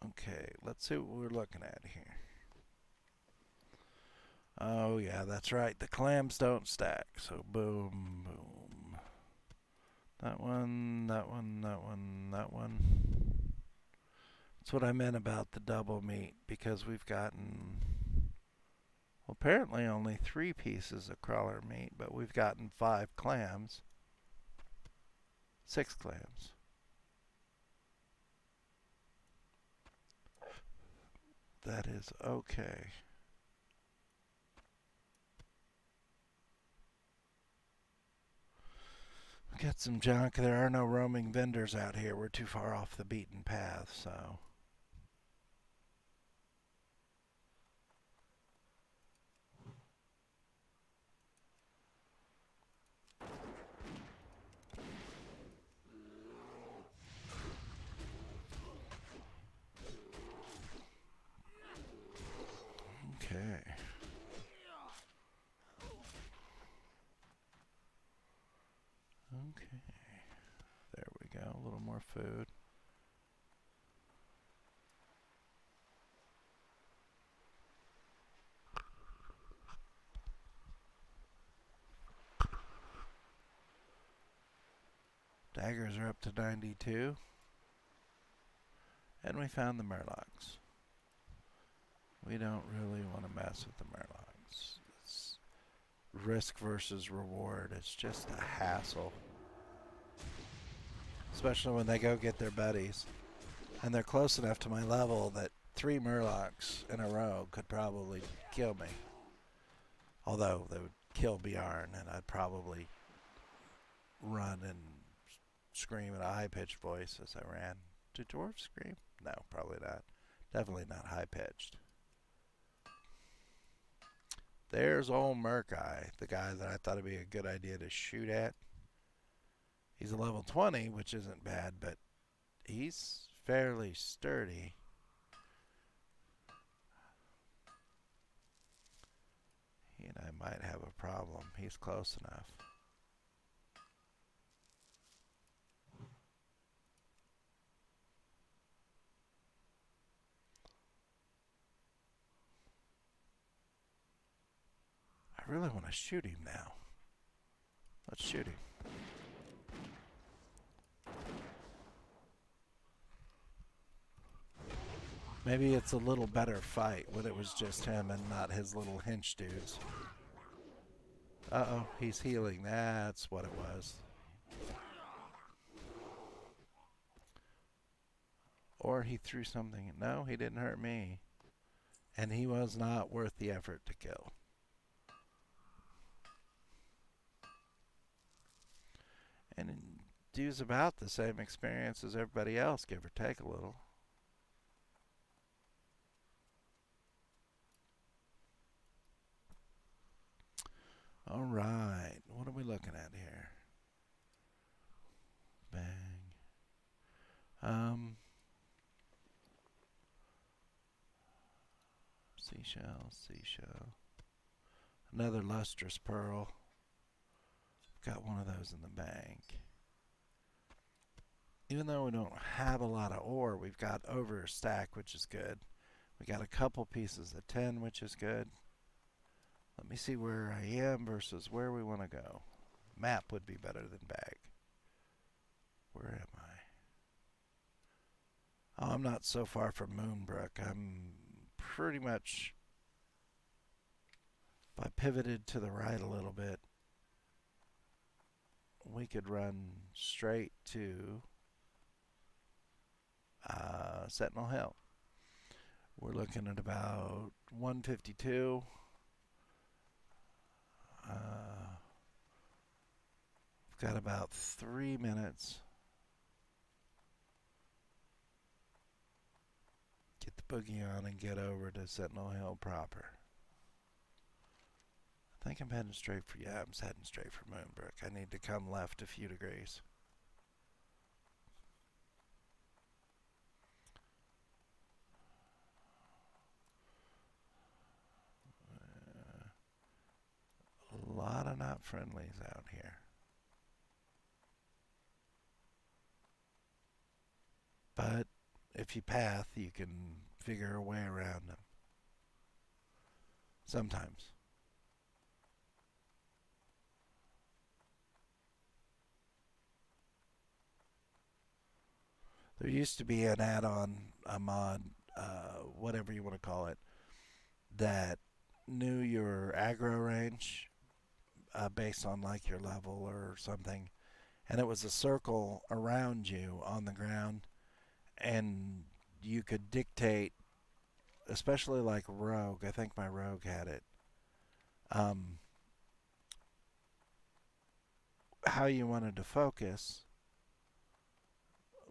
Okay, let's see what we're looking at here. Oh yeah, that's right. The clams don't stack. So boom, boom. That one, that one, that one, that one. That's what I meant about the double meat, because we've gotten, well, apparently only 3 pieces of crawler meat, but we've gotten 5 clams. 6 clams. That is okay. Get some junk. There are no roaming vendors out here. We're too far off the beaten path, so. Okay. Okay. There we go. A little more food. Daggers are up to 92. And we found the murlocs. We don't really want to mess with the murlocs. It's risk versus reward. It's just a hassle. Especially when they go get their buddies. And they're close enough to my level that 3 murlocs in a row could probably kill me. Although they would kill Bjarn, and I'd probably run and scream in a high-pitched voice as I ran. Do dwarves scream? No, probably not. Definitely not high-pitched. There's old Murkeye, the guy that I thought it'd be a good idea to shoot at. He's a level 20, which isn't bad, but he's fairly sturdy. He and I might have a problem. He's close enough. I really want to shoot him now. Let's shoot him. Maybe it's a little better fight when it was just him and not his little hench dudes. Uh-oh, he's healing. That's what it was. Or he threw something. No, he didn't hurt me. And he was not worth the effort to kill. And dude's about the same experience as everybody else, give or take a little. All right, what are we looking at here? Bang. Seashell. Another lustrous pearl. Got one of those in the bank. Even though we don't have a lot of ore, we've got over a stack, which is good. We got a couple pieces of tin, which is good. Let me see where I am versus where we want to go. Map would be better than bag. Where am I? Oh, I'm not so far from Moonbrook. I'm pretty much... If I pivoted to the right a little bit, we could run straight to Sentinel Hill. We're looking at about 152. We've got about 3 minutes. Get the boogie on and get over to Sentinel Hill proper. I think I'm heading straight for, yeah, I'm heading straight for Moonbrook. I need to come left a few degrees. A lot of not friendlies out here. But if you path, you can figure a way around them. Sometimes. There used to be an add-on, a mod, whatever you want to call it, that knew your aggro range based on like your level or something. And it was a circle around you on the ground, and you could dictate, especially like rogue. I think my rogue had it. How you wanted to focus.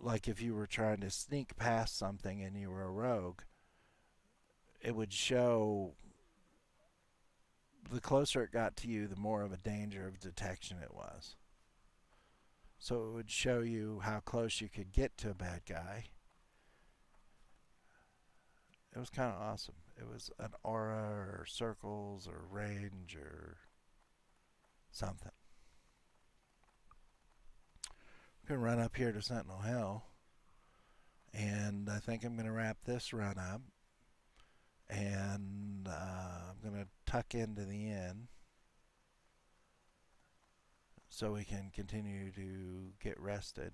Like if you were trying to sneak past something and you were a rogue, it would show the closer it got to you, the more of a danger of detection it was. So it would show you how close you could get to a bad guy. It was kind of awesome. It was an aura or circles or range or something. I'm going to run up here to Sentinel Hill, and I think I'm going to wrap this run up, and I'm going to tuck into the inn so we can continue to get rested.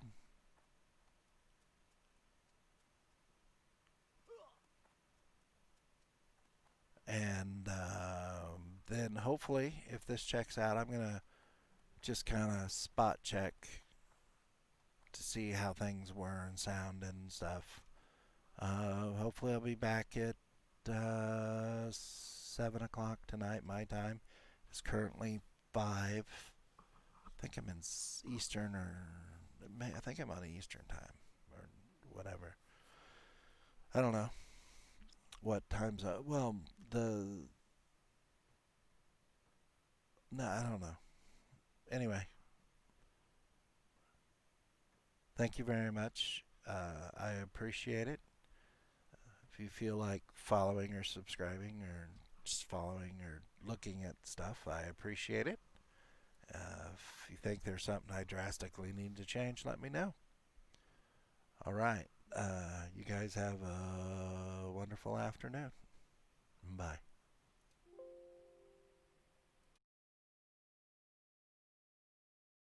And then hopefully, if this checks out, I'm going to just kind of spot check to see how things were and sound and stuff. Hopefully I'll be back at 7 o'clock tonight, my time. It's currently 5. I think I'm in Eastern, or I think I'm on Eastern time or whatever. I don't know what time's up. Well, no, I don't know. Anyway, thank you very much. I appreciate it. If you feel like following or subscribing or just following or looking at stuff, I appreciate it. If you think there's something I drastically need to change, let me know. All right. You guys have a wonderful afternoon. Bye.